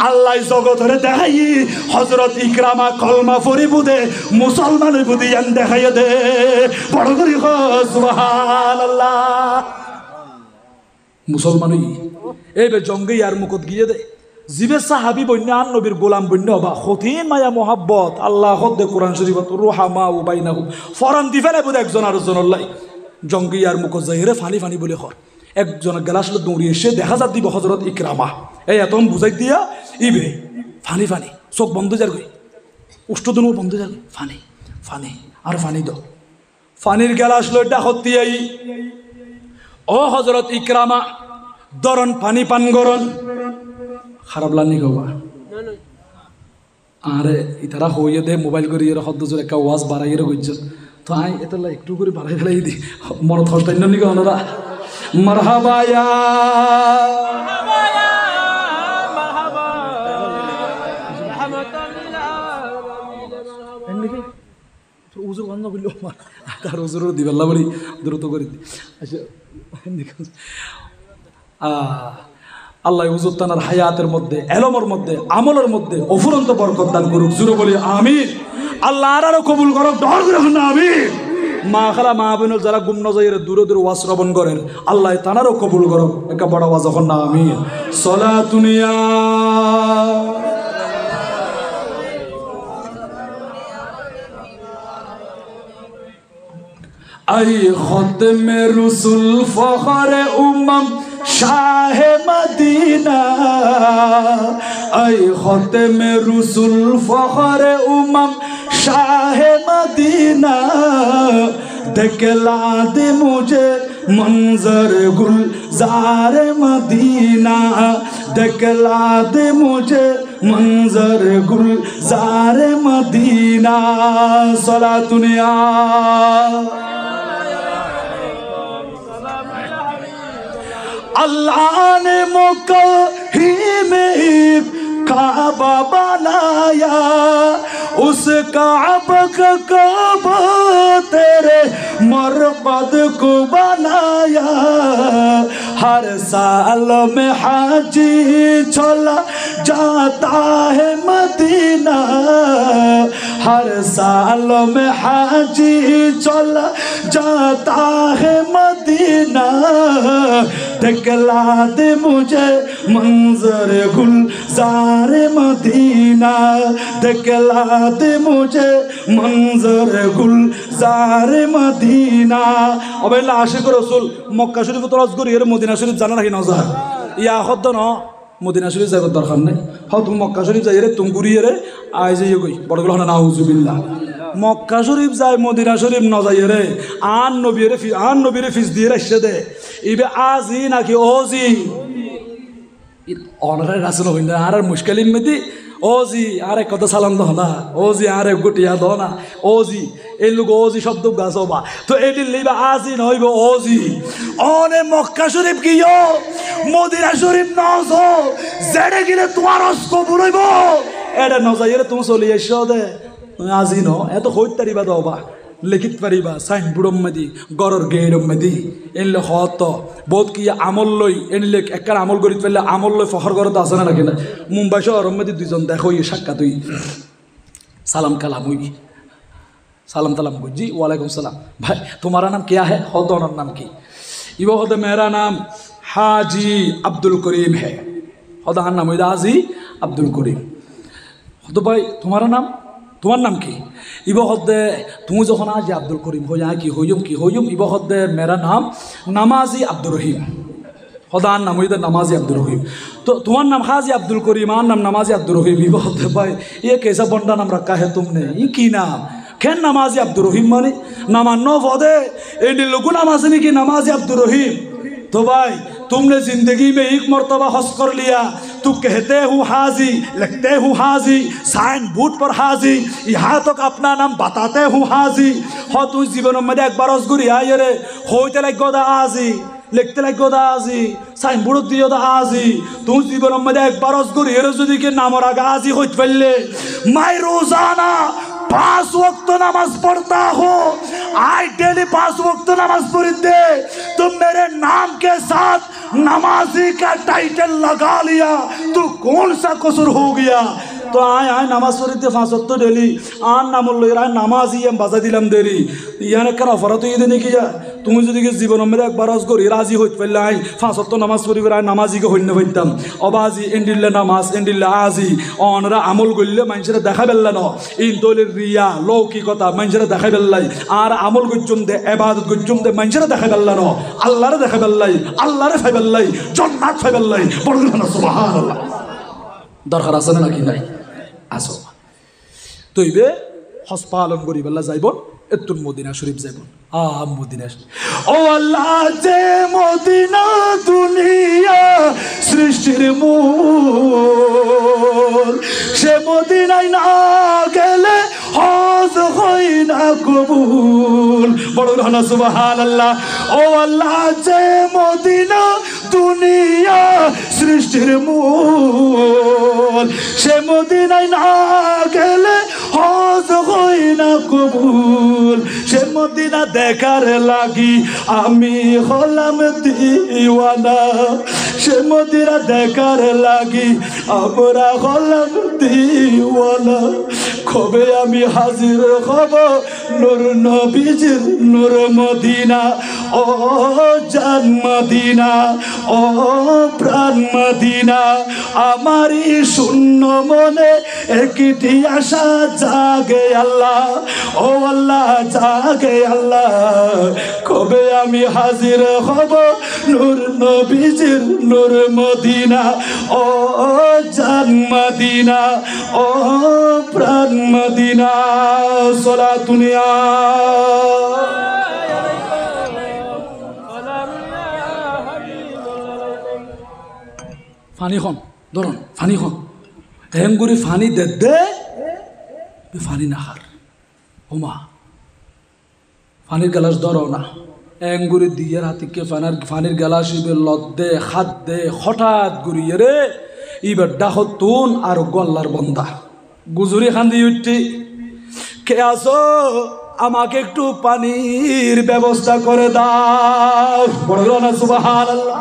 Speaker 1: আল্লাহ জগতরে দেখাই হযরত ইকরামা কলমা ফরিবু দে মুসলমান বুদিয়ান দেখাই দে বড় করি সুবহানাল্লাহ মুসলমানই এইবে জঙ্গে আর মুখত গিয়ে দে জিবে সাহাবি বন্য আন নবীর গোলাম বন্য বা কঠিন মায়া মোহাব্বত আল্লাহ হদ্দে কোরআন শরীফত রুহামা ও বাইনাহুম ফরান দি ফেলে বোধ একজন আর একজনের লাই জঙ্গি আর মুখ জাহিরে ফানি ফানি বলে খর একজন গেলাস দৌড়ি এসে দেখা যা দিব হজরত ইকরামা এই এত বুঝাই দিয়া ইবে ফানি ফানি চোখ বন্ধ যার গই উষ্ঠদনও বন্ধ যার ফানি ফানি আর ফানি দ ফানির গেলাস লইটা হতিয়াই ও হজরত ইকরামা দরন পানি পান গরন খারাপ লাগনি গবা আরে ইতারা হইয়ে দে মোবাইল করি এর হদ্দ জোর একটা ওয়াজ বাড়াইয়ের গইছ তো আই এতলা একটু করে বাড়াই ফেলাই দি মনত হস্তান্য নিকে ওনারা মারহাবা ইয়া মারহাবা রাহমাতুল্লাহ এন্ডিকে তো উজুর বন্ধ বললো তার উজুর দিবাল্লা বলি দ্রুত করে দি আচ্ছা এন্ডিকে আল্লাহ হুজুর তানার হায়াতের মধ্যে এলমের মধ্যে আমলের মধ্যে অফুরন্ত বরকত দান করুক জুড়ে বলি আমিন আল্লাহ আরো কবুল করুক দর করে আমিন মা খালা মা বোনের যারা গুম নজরের দূরে দূরে ওয়াজ শ্রবণ করেন আল্লাহ তানারও কবুল করুক একটা বড় ওয়াজ এখন না আমিন সলাতুনিয়া আই খতমে রসুল ফখরে উম্মম শাহ মদিনা আই খতমে রসুল ফখরে উম্মম শাহ মদিনা দেখলা দে মুঝে मंजर गुलजार मदीना देखला दे मुझे मंजर गुलजार मदीना सलातुनिया अल्लाह ने मक्का ही में काबा बनाया उस काबा का काबा तेरे मरकद को बनाया हर साल में हाजी चला जाता है मदीना हर साल में हाजी चला जाता है मदीना दिखला दे मुझे मंजर गुलजार मदीना दिखला दे मुझे मंजर गुलजार मदीना अबे आशिक रसूल मक्का शरीफ तो रस करी मदीना शरीफ जाना नाকি নজা ইয়া হদ্দ ন মদিনা শরীফ যাইবার দরকার নেই হাও তুমি মক্কা শরীফ যাই রে তুমি ঘুরিয়ে রে আই যাই কই বড়গুলো হনা নাউজুবিল্লাহ মক্কা শরীফ যায় মদিনা শরীফ ন যাই রে আন নবীরে ফিস দিয়ে রাখছে দে ইবে আজি নাকি ওজি অনরে রাসূল হইন আর মুশকিলিন মেদি ওজি আরে কত সালাম দাও না ওজি আরে গুটিয়া দাও না ওজি এই লোক ওজি শব্দ গাছবা তো এটি লিবা আজি নইব ওজি অনে মক্কা শরীফ গিয়ো মদিনা শরীফ নজো জেডে গিলে তোমার কবুল হইব এটা নজাইরে তুমি চলি এসো দে আজি ন এত হইতারিবা দাওবা লিখিত পারিবা সাইন বুড়ম মেদি গরর গেরম মেদি এনলে হত বহুত কি আমল লই এনলে একবার আমল করি ফেললে আমল লই ফখর করতে আসে না নাকি না মুম্বাই শহর মেদি দুইজন দেখো এই সাক্ষাৎ হই সালাম কালাম হই সালাম তালাম জি ওয়ালাইকুম সালাম ভাই তোমারা নাম क्या है हो दोनों नाम की इबो होते मेरा नाम हाजी अब्दुल करीम है होदा नाम है हाजी अब्दुल करीम तो भाई तुम्हारा नाम তোমার নাম কি ইবো হদে তুমি যখন আজি আব্দুল করিম হইয়া কি হইম ইবো হদে মেরা নাম নামাজি আব্দুর রহিম হদান নাম হইদে নামাজি আব্দুর রহিম তো তোমার নাম হাজি আব্দুল করিম আর নাম নামাজি আব্দুর রহিম ইবো হদে ভাই ये कैसा बंदा नाम रखा है तुमने ये की नाम खेन नमाजी अब्दुल रहीम मानी नमानो फदे इन लोगों नमाज़नी की नमाजी अब्दुल रहीम तो भाई तुमने जिंदगी में एक मर्तबा हज कर लिया तू कहते हो हाजी लिखते हो हाजी साइन बोर्ड पर हाजी यहाँ तक अपना नाम बताते हो हाजी हो तू जीवन में एक बार हजगुरी आये रे होते लग गोदा हाजी लिखते लग गोदा हाजी साइन बोर्ड दियो दा हाजी तू जीवन में एक बार हजगुरी ये रोज़ के नाम और आगे हाजी हो चले मैं रोजाना 5 वक्त नमाज पढ़ता हूँ आई डेली 5 वक्त नमाज पढ़ते तुम मेरे नाम के साथ नमाजी का टाइटल लगा लिया तो कौन सा कसूर हो गया तो आए नमाज पढ़ते 5 वक्त डेली आन नाम लो नमाजी हम बाजा दिलाम देरी यानी क्या फरा तो ये देने की तुम जो देखिए जीवन में एक बार उसको राजी हो पहले आई 5 वक्त नमाज पढ़ी आए नमाजी को होने बैठताम अबाजी इंडिल्ला नमाज इंडिल्ला आजी অনরা আমল করলে মানুষেরা দেখা পেল না ইন দলের রিয়া লৌকিকতা মানুষেরা দেখা পেলাই আর আমল গজ্জম দে ইবাদত গজ্জম দে মানুষেরা দেখা পেল না আল্লাহরে দেখা পেলাই আল্লাহরে ফাই পেলাই জান্নাত ফাই পেলাই বড় না সুবহানাল্লাহ দরকার আছে নাকি নাই আসো তইবে হজ পালন করি বেলা যাইব এতুন মদিনা শরীফ যাইব মদিনা ও আল্লাহ যে মদিনা দুনিয়া সৃষ্টির মূল সে মদিনায় না গেলে হজ হয় না কবুল বড় না সুবহানাল্লাহ ও আল্লাহ যে মদিনা দুনিয়া সৃষ্টির মূল সে মদিনায় না গেলে হজ হয় না কবুল সে মদিনা দেখার লাগি আমি হলাম দিওয়ানা সে মদিনা দেখার লাগি আমরা হলাম দিওয়ানা কবে আমি হাজির হব নূর নবীজির নূর মদিনা ও জান মদিনা ও প্রাণ মদিনা আমারই শূন্য মনে একটি আশা জাগে আল্লাহ ও আল্লাহ জাগে আল্লাহ কবে আমি হাজির হব নূর নবীজির নূর মদিনা ও জান মদিনা ও প্রাণ মদিনা সালাতুনিয়া ফানি খন ধরুন ফানি খন হেঙ্গুরি ফানি দে দে ফানি না হার ওমা ফানির গ্লাস ধরো না এঙ্গুরি দিয়ে হাতিকে ফানির গ্লাস ইবে লদ্দে হাত দে হঠাৎ গুড়িয়ে রে ইবে ডাহতুন আর গল্লার বন্দা গুজুরি খান্দি উঠি কে আসো আমাকে একটু পানির ব্যবস্থা করে দাও বড় না সুবহানাল্লাহ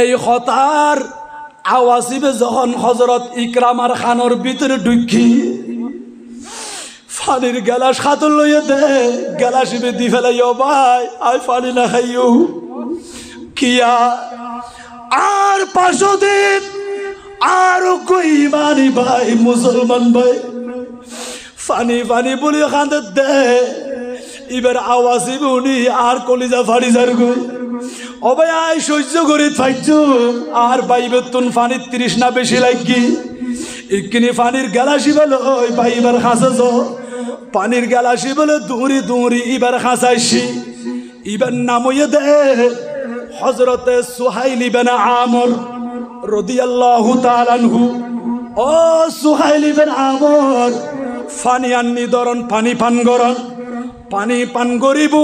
Speaker 1: এই হতার আওয়াজিবে যখন হযরত ইকরামার খানোর ভিতরে ঢুকি ফানির গেলাস খাতুন লইয়ে দে গেলাস ইবে দি ফেলাইও ভাই আই পানি না খাইও কিয়া আর 500 দিন আর কই মানি ভাই মুসলমান ভাই ফানি ফানি বলি কান্দে দে এবার আওয়াজই বুনি আর কলিজা ফাড়ি যার গই অবে আই সহ্য করি থাকছো আর বাইবেতুন ফানির 30 না বেশি লাগি ইকিনি ফানির গ্যালাসি বলো ওই বাইবার খাসাছ পানির গ্যালাসি বলে দূরি দূরি এবার খাসাইছি এবার নামইয়ে দে হযরতে সুহাইল ইবনে আমর রাদিয়াল্লাহু তাআলা আনহু ও সুহাইল ইবনে আমর ফানি আননি ধরন পানি পান করন পানি পান করিব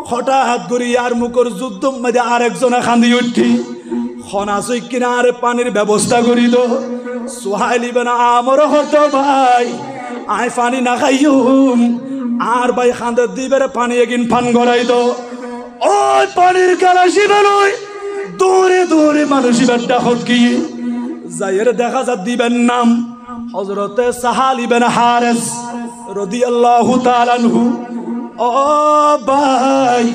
Speaker 1: হঠাৎ করি আর মুখর যুদ্ধ মধ্যে আরেকজনে খান্দি উঠি খনাসই কিনার পানির ব্যবস্থা করি দো সুহাইল ইবনে আমর হতো ভাই আই পানি না খাইয়ুম আর ভাই খান্দে দিবের পানি এগিন পান করাই দো ওই পানির গ্যালাসি বেরোয় দূরে দূরে মানুষ ইবারটা হতকি যাইয়ের দেখা যা দিবেন নাম হযরতে সাহাল ইবনে হারিস রাদিয়াল্লাহু তাআলা আনহু ও ভাই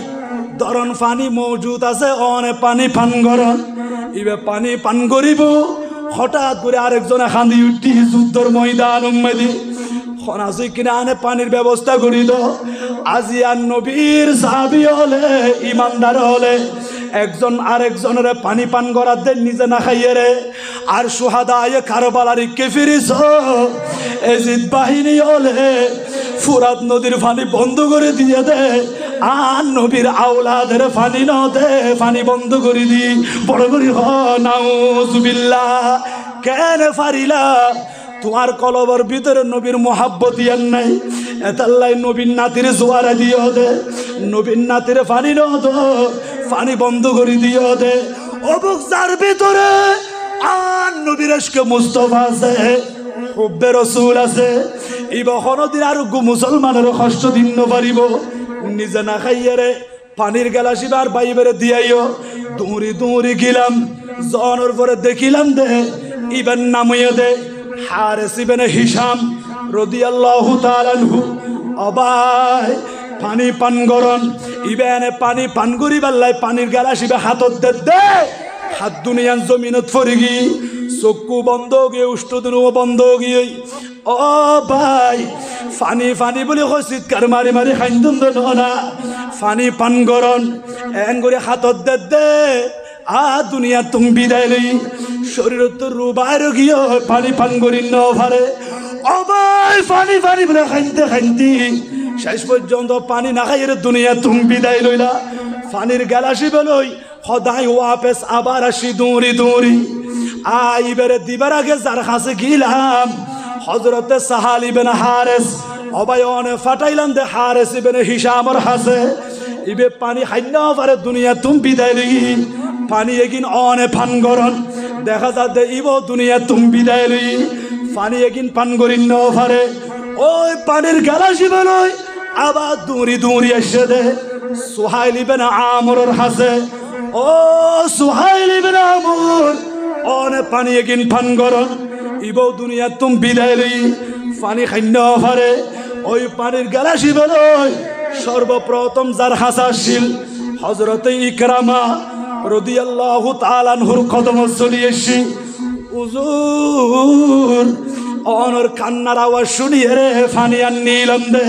Speaker 1: ধরন পানি মজুদ আছে অনে পানি পান করন ইবে পানি পান করিব হঠাৎ করে আরেকজনে খান্দি উঠি যুদ্ধর ময়দান উম্মদি খনাসই কিনা আনে পানির ব্যবস্থা করি দো আজিয়ান নবীর সাহাবী হলে ইমানদার হলে একজন আরেকজনের পানি পান করার দেন নিজে না খাইয়ে রে আর সুহাদায়ে কারবালার কাফিরিস এজিদ বাহিনী হলে ফুরাত নদীর পানি বন্ধ করে দিয়ে দে আর নবীর আওলাদের পানি ন দে পানি বন্ধ করে দি বড় করি হ নাউজুবিল্লাহ কেন ফারিলা তোমার কলবর ভিতরে নবীর মোহাব্বত ইয়ান নাই এতাল্লাই নবীর নাতির জোয়ারা দিও দে নবীর নাতির পানি ন দো পানি বন্ধ করে দিও দে অবুক যার ভিতরে আর নবীর আশকে মুস্তাফা আছে হুব্বে রাসূল আছে ইবা কোনদিন আর মুসলমানের কষ্ট দিন ন পারিব নিজে না খাইয়ে রে পানির গ্যালাসি বার বাইবেরে দিয়াইও দৌড়ি দৌড়ি গেলাম জনের পরে দেখিলাম দে ইবেন নামিয়ে দে হারিস ইবনে হিশাম রাদিয়াল্লাহু তাআলা আনহু অবাই পানি পান করন ইবেনে পানি পান করি বাল্লাই পানির গ্যালাসি বে হাতত দে হাত দুনিয়ান জমিনত ফরিগি চক্ষু বন্ধ গিয়ে উষ্ঠদনু বন্ধ গিয়ে ও ভাই ফানি ফানি বলে চিৎকার মারি মারি খাইন্দুন না ফানি পান করন এন করে হাতত দে আ দুনিয়া তুমি বিদায় লই শরীর তো রুবাই গিয়ে পানি পান করি ন ভারে ও ভাই ফানি ফানি বলে খাইতে খাইতি শেষ পর্যন্ত পানি না খাইয়ে দুনিয়া তুমি বিদায় লইলা ফানির গ্যালাসি বেলই সদায় ওয়াপেস আবার আসি দৌড়ি দৌড়ি আইবারে দিবার আগে যার কাছে গিলাম হযরতে সাহাল ইবনে হারিস অবায়নে ফাটাইলাম দে হারিস ইবনে হিশামর হাসে ইবে পানি খাইনা পারে দুনিয়া তুমি বিদায় লই পানি এগিন অনে পান করন দেখা যাতে ইব দুনিয়া তুমি বিদায় লই পানি এগিন পান করিন ন পারে ওই পানির গ্যালাসি বেলই আবার দৌড়ি দৌড়ি এসে দে সুহাইল ইবনে আমরের হাসে ও সুহাইল ইবনে আমর অনে পানি এগিন পান করন ইব দুনিয়া তুমি বিদায় লই পানি খাইনা পারে ওই পানির গ্যালাসি বেলই সর্বপ্রথম যার হাসাশীল হযরতে ইকরামা রাদিয়াল্লাহু তাআলা আনহুর কদম চলিয়েছি হুজুর অনর কান্নার আওয়াজ শুনিয়ে রে পানি আন নিলাম দে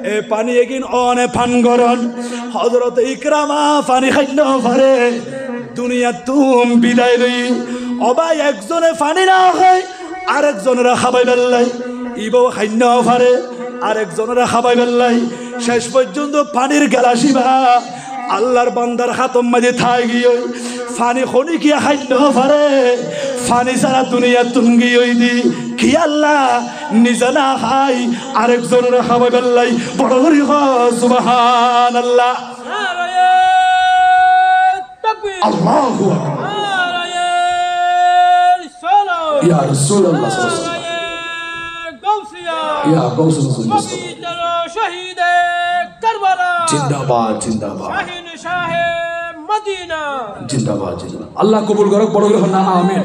Speaker 1: এ পানি এগিন অনে পান করন হযরতে ইকরামা পানি খাইনা পারে দুনিয়া তুমি বিদায় লই অবাই একজনে পানি না খায় আরেকজনেরা খাবাই বেল্লাই ইবও খাইনা পারে আরেকজনেরা খাবাই বেল্লাই শেষ পর্যন্ত পানির গ্যালাসি বা আল্লাহর বান্দার হাতম মাঝে থাই গিয়ে ফানি খনি কি খাইতে পারে ফানি সারা দুনিয়া তুঙ্গি ওই দি কি আল্লাহ নিজে না খাই আরেকজনের খাবাই বেল্লাই বড় করি সুবহানাল্লাহ আল্লাহু আকবার ইয়া রাসূলুল্লাহ সাল্লাল্লাহু আলাইহি ওয়াসাল্লাম ইয়া গাউসুল শহীদ কারবালা জিন্দাবাদ জিন্দাবাদ শাহিন শাহে মদিনা জিন্দাবাদ জিন্দাবাদ আল্লাহ কবুল করুক বড় করে না আমিন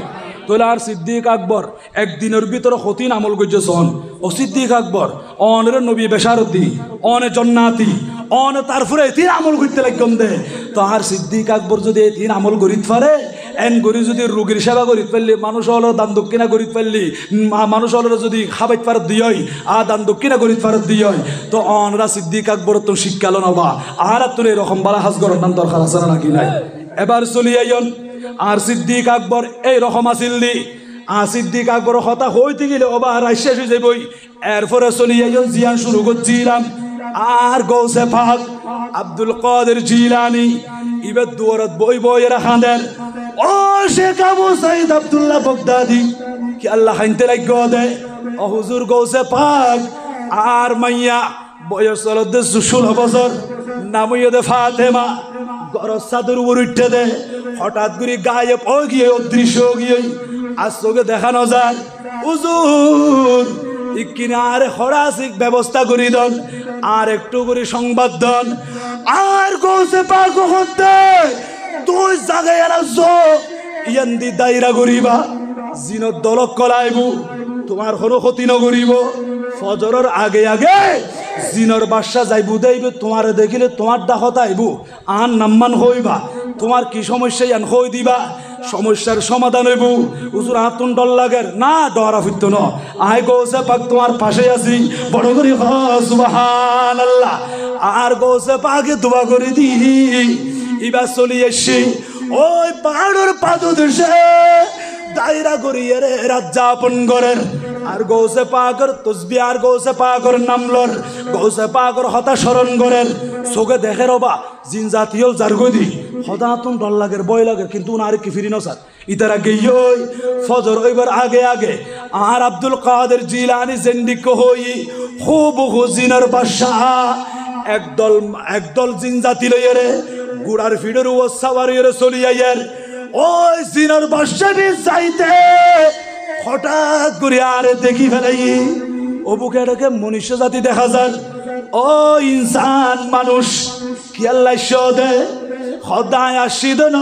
Speaker 1: তোলার সিদ্দিক আকবর একদিনের ভিতরে খতিন আমল করছে সন ও সিদ্দিক আকবর অনের নবী বেশারতি অনে জন্নাতি অন তারপরে তিন আমল করতে লাগম দে তো আর সিদ্দিক আকবর যদি এই তিন আমল করিত পারে এন করি যদি রোগীর সেবা করিত পারলি মানুষ হলো দান দক্ষিণা করিত পারলি মানুষ হলো যদি খাবাইত পারত দিয়ই দান দক্ষিণা করিত পারত দিয়ই তো অনরা সিদ্দিক আকবর তো শিক্ষালো নবা আর তোর এরকম বালা হাজ করার নাম দরকার আছে নাকি নাই এবার চলি আইন আর সিদ্দিক আকবর এইরকম আসিল দি সিদ্দিক আকবর হতা হইতে গেলে ওবা শেষ হয়ে যাবই এরপরে চলি আইন জিয়ান শুরু করছিলাম আর গৌসে পাক আব্দুল কাদের জিলানি ইবে দুয়ারত বই বই রাখা দেন ও শেখ আবু সাইদ আব্দুল্লাহ বাগদাদি কি আল্লাহ হাইতে লাগো দে ও হুজুর গৌসে পাক আর মাইয়া বয়স হল 16 বছর নাম দে ফাতেমা গরজ চাদর উপর উঠে দে হঠাৎ করে গায়েব হয়ে গিয়ে অদৃশ্য গিয়ে আজ চোখে দেখানো যায় হুজুর কিনারে খরাসিক ব্যবস্থা করি দন আর একটু করে সংবাদ দন আর গৌসে পাক হতে তুই জায়গায় আসছো ইয়ান্দি দায়রা করিবা জিনত দলক কলাইবু তোমার কোনো ক্ষতি নকরিব ফজরের আগে আগে জিনর বাদশা যাইবু দেইবে তোমারে দেখিলে তোমার দাহত আইবু আন নাম্মান হইবা তোমার কি সমস্যা আন হই দিবা সমস্যার সমাধান হইব হুজুর হাতুন ডর লাগের না ডরা ফিরতো না আয় গৌসে পাক তোমার পাশে আছি বড় করে সুবহানাল্লাহ আর গৌসে পাকে দোয়া করে দি এবার চলি এসছি ওই পাহাড়ের পাদদেশে দায়রা করিয়ে রে রাত যাপন করেন আর গৌসে পাকর তসবি আর গৌসে পাকর নামলর গৌসে পাকর হতা স্মরণ করেন চোখে দেখে রবা জিন জাতীয় জারগদি হতাতুন ডর লাগের বয় লাগের কিন্তু উনারে কি ফিরি নসার ইতারা গেই ফজর ওইবার আগে আগে আর আব্দুল কাদের জিলানি জেন্ডিক হই হুবহু জিনের বাদশা একদল জিন জাতি লইরে গুড়ার ফিডের ও সাওয়ারিরে চলিয়াইয়ের ওই জিনের বাদশা যাইতে হঠাৎ করে আরে দেখি ফেলাই ও বুকে এটাকে মনুষ্য জাতি দেখা যায় ও ইনসান মানুষ কি আল্লাহ দে সদায় আসিদ ন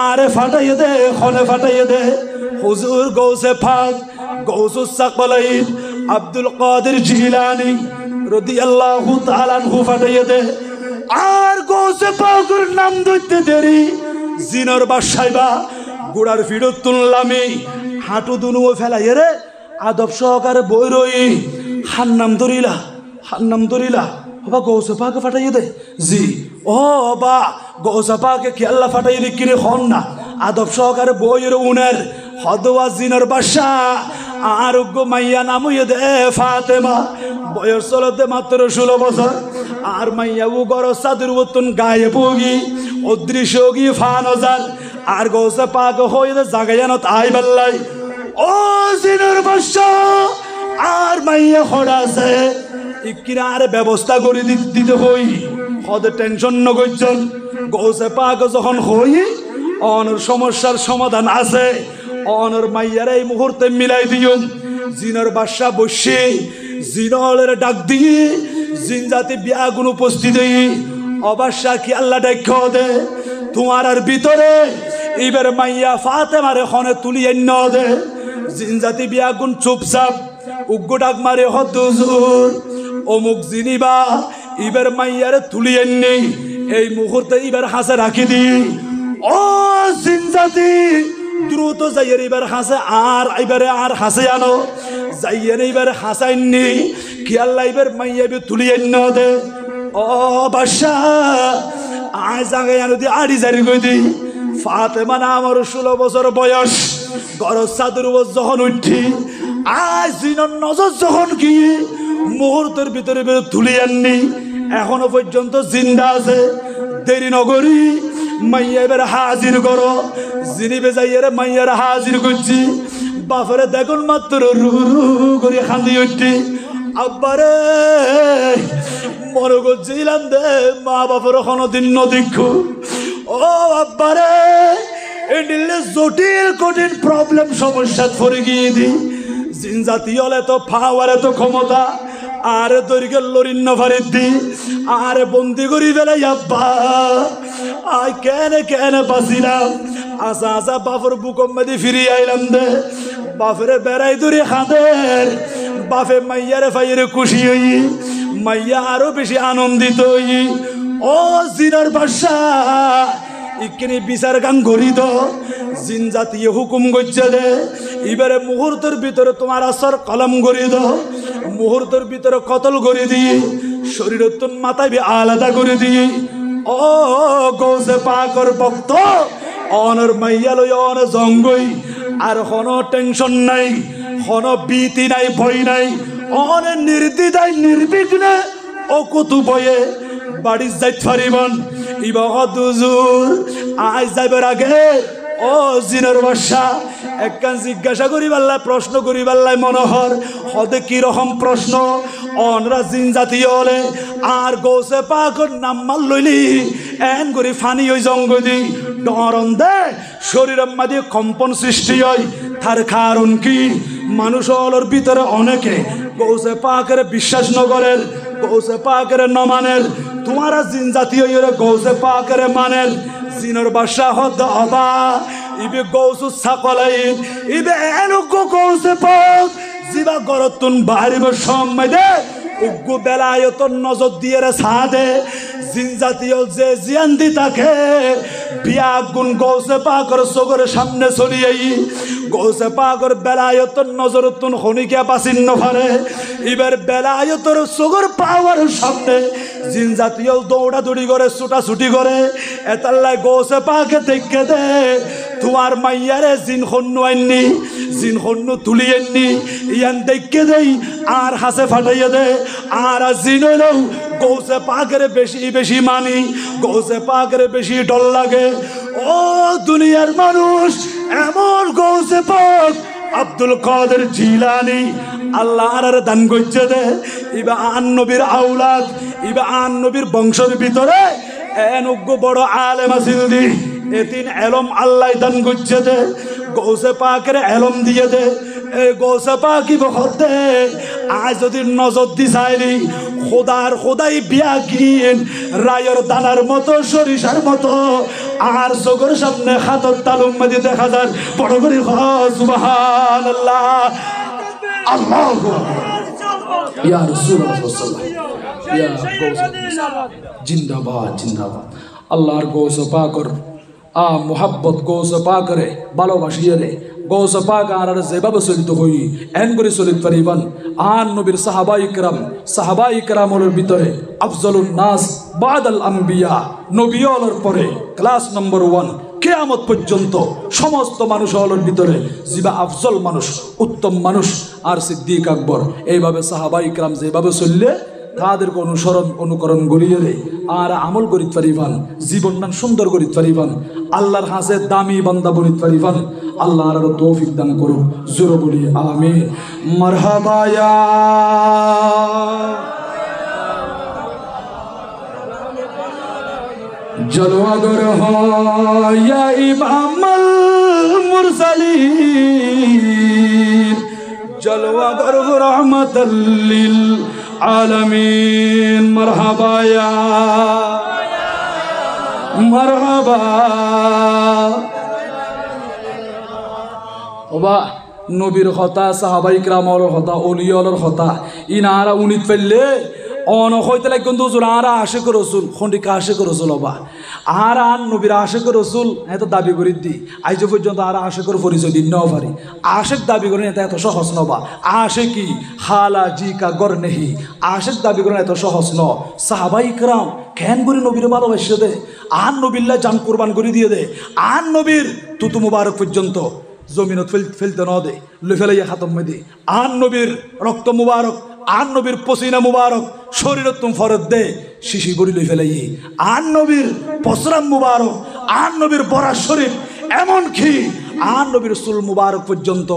Speaker 1: আরে ফাটাইয়ে দে খনে ফাটাইয়ে দে হুজুর গৌসে ফাক গৌসুস সাকবালাইন আব্দুল কাদের জিলানি রাদিয়াল্লাহু তাআলা আনহু ফাটাইয়ে দে আর গৌসে পাকের নাম ধরতে দেরি জিনর বাসাইবা গুড়ার ফিরত তুললামি হাঁটু দুনুও ফেলাই রে আদব সহকারে বই রই হান্নাম ধরিলা বাবা গৌসে পাকে ফাটাইয়ে দে জি ও বা গৌসে পাকে কি আল্লাহ ফাটাইয়ে দি কিনে হন না আদব সহকারে বইয়ের উনের হদওয়া জিনর বাসা আরোগ্য মাইয়া নামুয়ে দে ফাতেমা বয়স চলতে মাত্র 16 বছর আর মাইয়া ও গরজ চাদর উত্তন গায়ে পগি অদৃশ্য গি ফানজার আর গৌসে পাক হয়ে দে জাগায়ানত আই বাল্লাই ও জিনর বাসা আর মাইয়া খড়াছে ইকিনারে ব্যবস্থা করে দিতে হই হদে টেনশন নগজন গৌসে পাক যখন হই অনর সমস্যার সমাধান আছে অনর মাইয়ার এই মুহূর্তে মিলাই দিও জিনর বাদশা বসে জিনলের ডাক দিয়ে জিন জাতি বিয়াগুন উপস্থিত অবাসা কি আল্লাহ ডাক দে তোমার আর ভিতরে এবার মাইয়া ফাতেমারে খনে তুলি এন্ন দে জিন জাতি বিয়াগুন চুপচাপ উগ্র ডাক মারে হুজুর অমুক জিনিবা এবার মাইয়ারে তুলি এননি এই মুহূর্তে এবার হাসে রাখি দি ও জিন জাতি দ্রুত যাইয়ের এবার হাসে আর এবারে আর হাসে আনো যাইয়ের এবার হাসাইননি কি আল্লাহ এবার মাইয়াবে তুলি এন্ন দে ও বাদশা আয় জাগায় আনো দি আড়ি জারি কই দি ফাতেমা না আমার 16 বছর বয়স গরজ চাদর যখন উঠি আজ জিনর নজর যখন কি মুহূর্তের ভিতরে তুলি আননি এখনো পর্যন্ত জিন্দা আছে দেরি নগরী মাইয়া এবার হাজির করো জিনি বেজাইয়ারে মাইয়ার হাজির করছি বাপরে দেখুন মাত্র রু রু করে খান্দি উঠি আব্বারে মনে করছিলাম দে মা বাপের কোনোদিন নদীক্ষু ও আব্বারে এডিলে জটিল কঠিন প্রবলেম সমস্যা পড়ে গিয়ে দি জিন জাতি হলে তো পাওয়ার এত ক্ষমতা আরে দৈর্ঘ্য লরিন্ন ফারিদ্দি আরে বন্দি করি ফেলাই আব্বা আই কেনে বাঁচিলাম আসা আসা বাপর বুকম মেদি ফিরি আইলাম দে বাপরে বেড়াই দূরে খাদের বাপে মাইয়ারে ফাইয়ারে খুশি হই মাইয়া আরো বেশি আনন্দিত ও জিনার বাদশা ইকনি বিচার গান গড়িত জিন জাতীয় হুকুম গজ্জা দে এবারে মুহূর্তের ভিতরে তোমার আসর কলম গড়ি দো মুহূর্তের ভিতরে কতল গড়ি দিয়ে শরীরের তুন মাথায় আলাদা করে দিয়ে ও গৌসে পাকর ভক্ত অনর মাইয়া লই অন জঙ্গই আর কোনো টেনশন নাই কোনো ভীতি নাই ভয় নাই অনে নির্দ্বিধায় নির্বিঘ্নে ও কুতু বয়ে বাড়ি যাইতে পারিবন ইবাহত হুজুর আজ যাইবার আগে ও জিনের বাদশা একখান জিজ্ঞাসা করি পাল্লা প্রশ্ন করি পাল্লাই মনোহর হদে কিরকম প্রশ্ন অনরা জিন জাতীয় হলে আর গৌসে পাকর নাম মাল লইলি এন করি ফানি ওই জঙ্গদি ডরন দে শরীরের মাঝে কম্পন সৃষ্টি হয় তার কারণ কি মানুষ হলোর ভিতরে অনেকে গৌসে পাকের বিশ্বাস নগরের গৌসে পাকের নমানের তোমারা জিন জাতীয় গৌসে পাকের মানের জিনের বাদশা হদ অবা ইবে গৌসু সাকলাই ইবে এনুগো গৌসে পাক জিবা গরতুন বাড়িব সময় দে উগ্গু বেলায়ত নজর দিয়ে রে সাদে জিন জাতীয় যে জিয়ান্দি থাকে বিয়া গুণ গৌসে পাকর সগরের সামনে চলিয়াই গৌসে পাকর বেলায়ত নজরতুন খনিকে বাসিন্ন করে এবার বেলায়তর সগর পাওয়ার সামনে জিন জাতীয় দৌড়াদৌড়ি করে ছুটাছুটি করে এতাল্লাই গৌসে পাকে দেখে দে তোমার মাইয়ারে জিন খন্নু আননি জিন খন্নু তুলি আননি ইয়ান দেখে দেই আর হাসে ফাটাইয়া দে আর জিন হইলেও গৌসে পাকের বেশি বেশি মানি গৌসে পাকের বেশি ডর লাগে ও দুনিয়ার মানুষ এমন গৌসে পাক আব্দুল কাদের জিলানি আল্লাহর দান করছে দে ইবা আন নবীর আওলাদ ইবা আন নবীর বংশের ভিতরে এনুগ্য বড় আলেম আছিল দি এতিন এলম আল্লাহ দান করছে দে গৌসে পাকের এলম দিয়ে দে এই গৌসে পাকি বখতে আজ যদি নজর দি চাইলি খোদার খোদাই বিয়া কিন রায়ের দানার মতো সরিষার মতো আর চোখের সামনে হাতর তালুম মাঝে দেখা যায় বড় করে সুবহানাল্লাহ আল্লাহু ইয়া রাসূলুল্লাহ ইয়া জিন্দাবাদ জিন্দাবাদ আল্লাহর গৌসে পাকর মোহাব্বত গৌসে পাকরে ভালোবাসিয়ে রে গৌসে পাক আর যেভাবে চলিত হই এন করে চলিত পারিবান আন নবীর সাহাবা ইকরামের ভিতরে আফজলুন নাস বাদাল আম্বিয়া নবী হলোর পরে ক্লাস নম্বর 1 কিয়ামত পর্যন্ত সমস্ত মানুষ হলোর ভিতরে জিবা আফজল মানুষ উত্তম মানুষ আর সিদ্দিক আকবর এইভাবে সাহাবা ইকরাম যেভাবে চললে তাদেরকে অনুকরণ করিয়ে রে আর আমল করিতে পারিবান জীবন নাম সুন্দর করিতে পারিবান আল্লাহর হাসে দামি বান্দা বলিতে পারিবান আল্লাহ আর তৌফিক দান করুন জোরে বলি আমিন মারহাবা ইয়া জলওয়াগর ইয়া ইমামুল মুরসালিন জলওয়াগর রহমাতাল লিল আলামিন মারহাবা ইয়া মারহাবা ওবা নবীর কথা সাহাবাই কিরামের কথা ওলিয়ার কথা ইনারা উনিত ফেললে অন হইতে লাগে কিন্তু আরা আশিক রসুল খন্ডিকা আশিক রসুল হবা আর আন নবীর আশিক রসুল এত দাবি করি দি আইজ পর্যন্ত আর আশিকর পরিচয় দিন নেওয়া পারি আশিক দাবি করেন এত সহজ নবা আশিকি হালা জি কা গর নেহি আশিক দাবি করেন এত সহজ ন সাহাবাই কিরাম কেন করে নবীর ভালোবাসে দে আন নবীল্লা জান কুরবান করে দিয়ে দে আন নবীর তুতু মুবারক পর্যন্ত জমিনত ফেলতে ন দে লে ফেলাইয়া খাতম দে আন নবীর রক্ত মুবারক আন নবীর পসিনা মুবারক শরীর তুম ফরত দে শিশি গড়ি লই ফেলাই আন নবীর পসরাম মুবারক আন নবীর বড়া শরীর এমন কি আন নবীর সুল মুবারক পর্যন্ত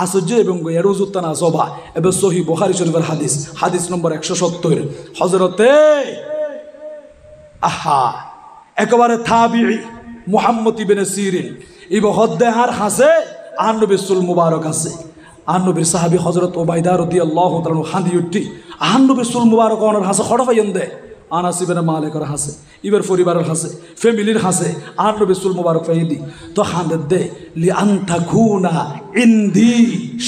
Speaker 1: আশ্চর্য এবং এরুজুত্তানা সভা এবার সহি বুখারী শরীফের হাদিস নম্বর 170 হযরতে আহা একেবারে তাবিঈ মুহাম্মদ ইবনে সিরিন ইব হদ্দে আর হাসে আন নবীর সুল মুবারক আছে আন নবীর সাহাবী হযরত উবাইদা রাদিয়াল্লাহু তাআলা হাঁদি উঠি আন নবীর সুল মুবারক ওনার হাসে খড়া পাইন দে আনাস ইবনে মালিকের হাসে, ইবার পরিবারের হাসে, ফ্যামিলির হাসে, আর নবী সুল মুবারক ফাইদি তো হান্দেদ দে লি আনতাকুনা ইনদি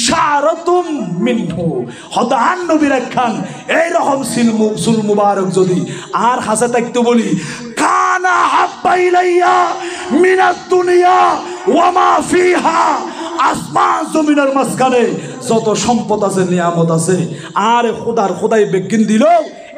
Speaker 1: শারাতুম মিনহু হদা আন নবীর একখান এই রকম সুল মুবারক যদি আর হাসে থাকতে বলি কানা হাব্বা ইলাইয়া মিনাদ দুনিয়া ওয়া মা ফিহা, আসমান জমিনের মাঝখানে যত সম্পদ আছে নিয়ামত আছে আর খোদাই বেগিন দিল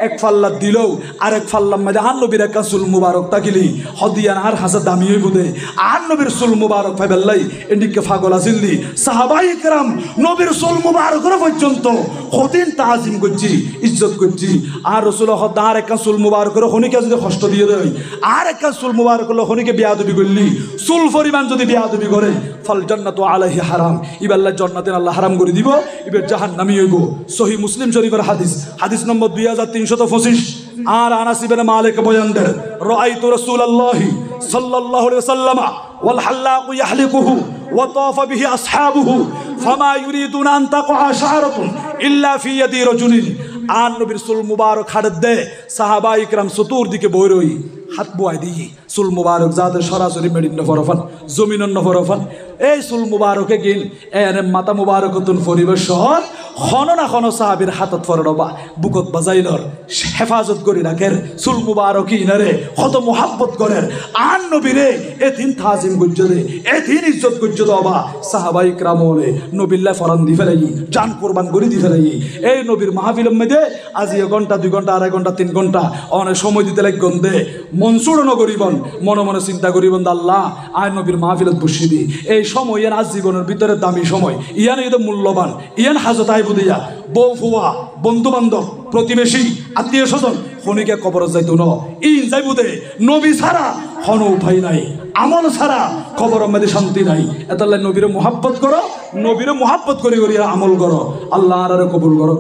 Speaker 1: এক ফাল্লা দিল আর এক ফাল্লার মধ্যে আর নবীর একটা সুল মুবারক তাকিলি হদিয়ান আর হাসা দামি হইব দে আর নবীর সুল মুবারক ফাইবেল্লাই এদিকে ফাগল আসিল্লি সাহাবাই কেরাম নবীর সুল মুবারকের পর্যন্ত হদিন তাজিম করছি ইজ্জত করছি আর রসুল হদ্দা আর একটা সুল মুবারকের হনিকে যদি কষ্ট দিয়ে দেয় আর একটা সুল মুবারক হনিকে বিয়াদবি করলি সুল পরিমাণ যদি বিয়াদবি করে ফল জান্নাতু আলাইহি হারাম, ইবাল্লাহ জান্নাতের আল্লাহ হারাম করে দিব, ইবের জাহান্নামী হইব। সহিহ মুসলিম শরীফের হাদিস নম্বর 2325। আর আনাস ইবনে মালিক বয়ান দেন রাআইতু রাসূলুল্লাহি সাল্লাল্লাহু আলাইহি ওয়াসাল্লাম ওয়াল হাল্লাকু ইয়াহলিকুহু ওয়া তাফা বিহি আসহাবুহু ফামা ইউরিদুনা আন তাকআ শা'রাতুন ইল্লা ফি ইয়াদি রাজুলিন। আর নবীর সুল মুবারক হাত দে সাহাবায়ে কেরাম চতুর্দিকে বই রই হাত বোয়াই দিই সুল মুবারক যাদের সরাসরি মেডিন নফরফান জমিন নফরফান এই সুল মুবারকে গিন এনে মাতা মুবারকতুন পরিবেশ শহর খন না খন সাহাবীর হাতত ফরডবা বুকত বাজাইলর হেফাজত করি রাখের সুল মুবারক ইনারে কত মোহাব্বত করেন আর নবীরে এদিন তাজিম গুজ্জরে এদিন ইজ্জত গুজ্জত হবা সাহাবায়ে কেরাম বলে নবিল্লাহ ফরান দি ফেলাই জান কুরবান করে দি ফেলাই এই নবীর মাহফিলের মধ্যে আজি 1 ঘন্টা 2 ঘন্টা 2.5 ঘন্টা 3 ঘন্টা অনেক সময় দিতে লাগন দে মনসুর নগরিবন মনে মনে চিন্তা করিবন আল্লাহ আয় নবীর মাহফিলত বসি দি এই সময় ইয়ান আজ জীবনের ভিতরে দামি সময় ইয়ান এত মূল্যবান ইয়ান হাজত আইব দিয়া বউ ফুয়া বন্ধু বান্ধব প্রতিবেশী আত্মীয় স্বজন খনিকে কবর যাইতো ন ইন যাইব দে নবী ছাড়া হন উপায় নাই, আমল ছাড়া কবরের মধ্যে শান্তি নাই। এতাল্লাহ নবীরে মুহাব্বত করো, নবীরে মুহাব্বত করি আমল করো, আল্লাহ আর কবুল করো।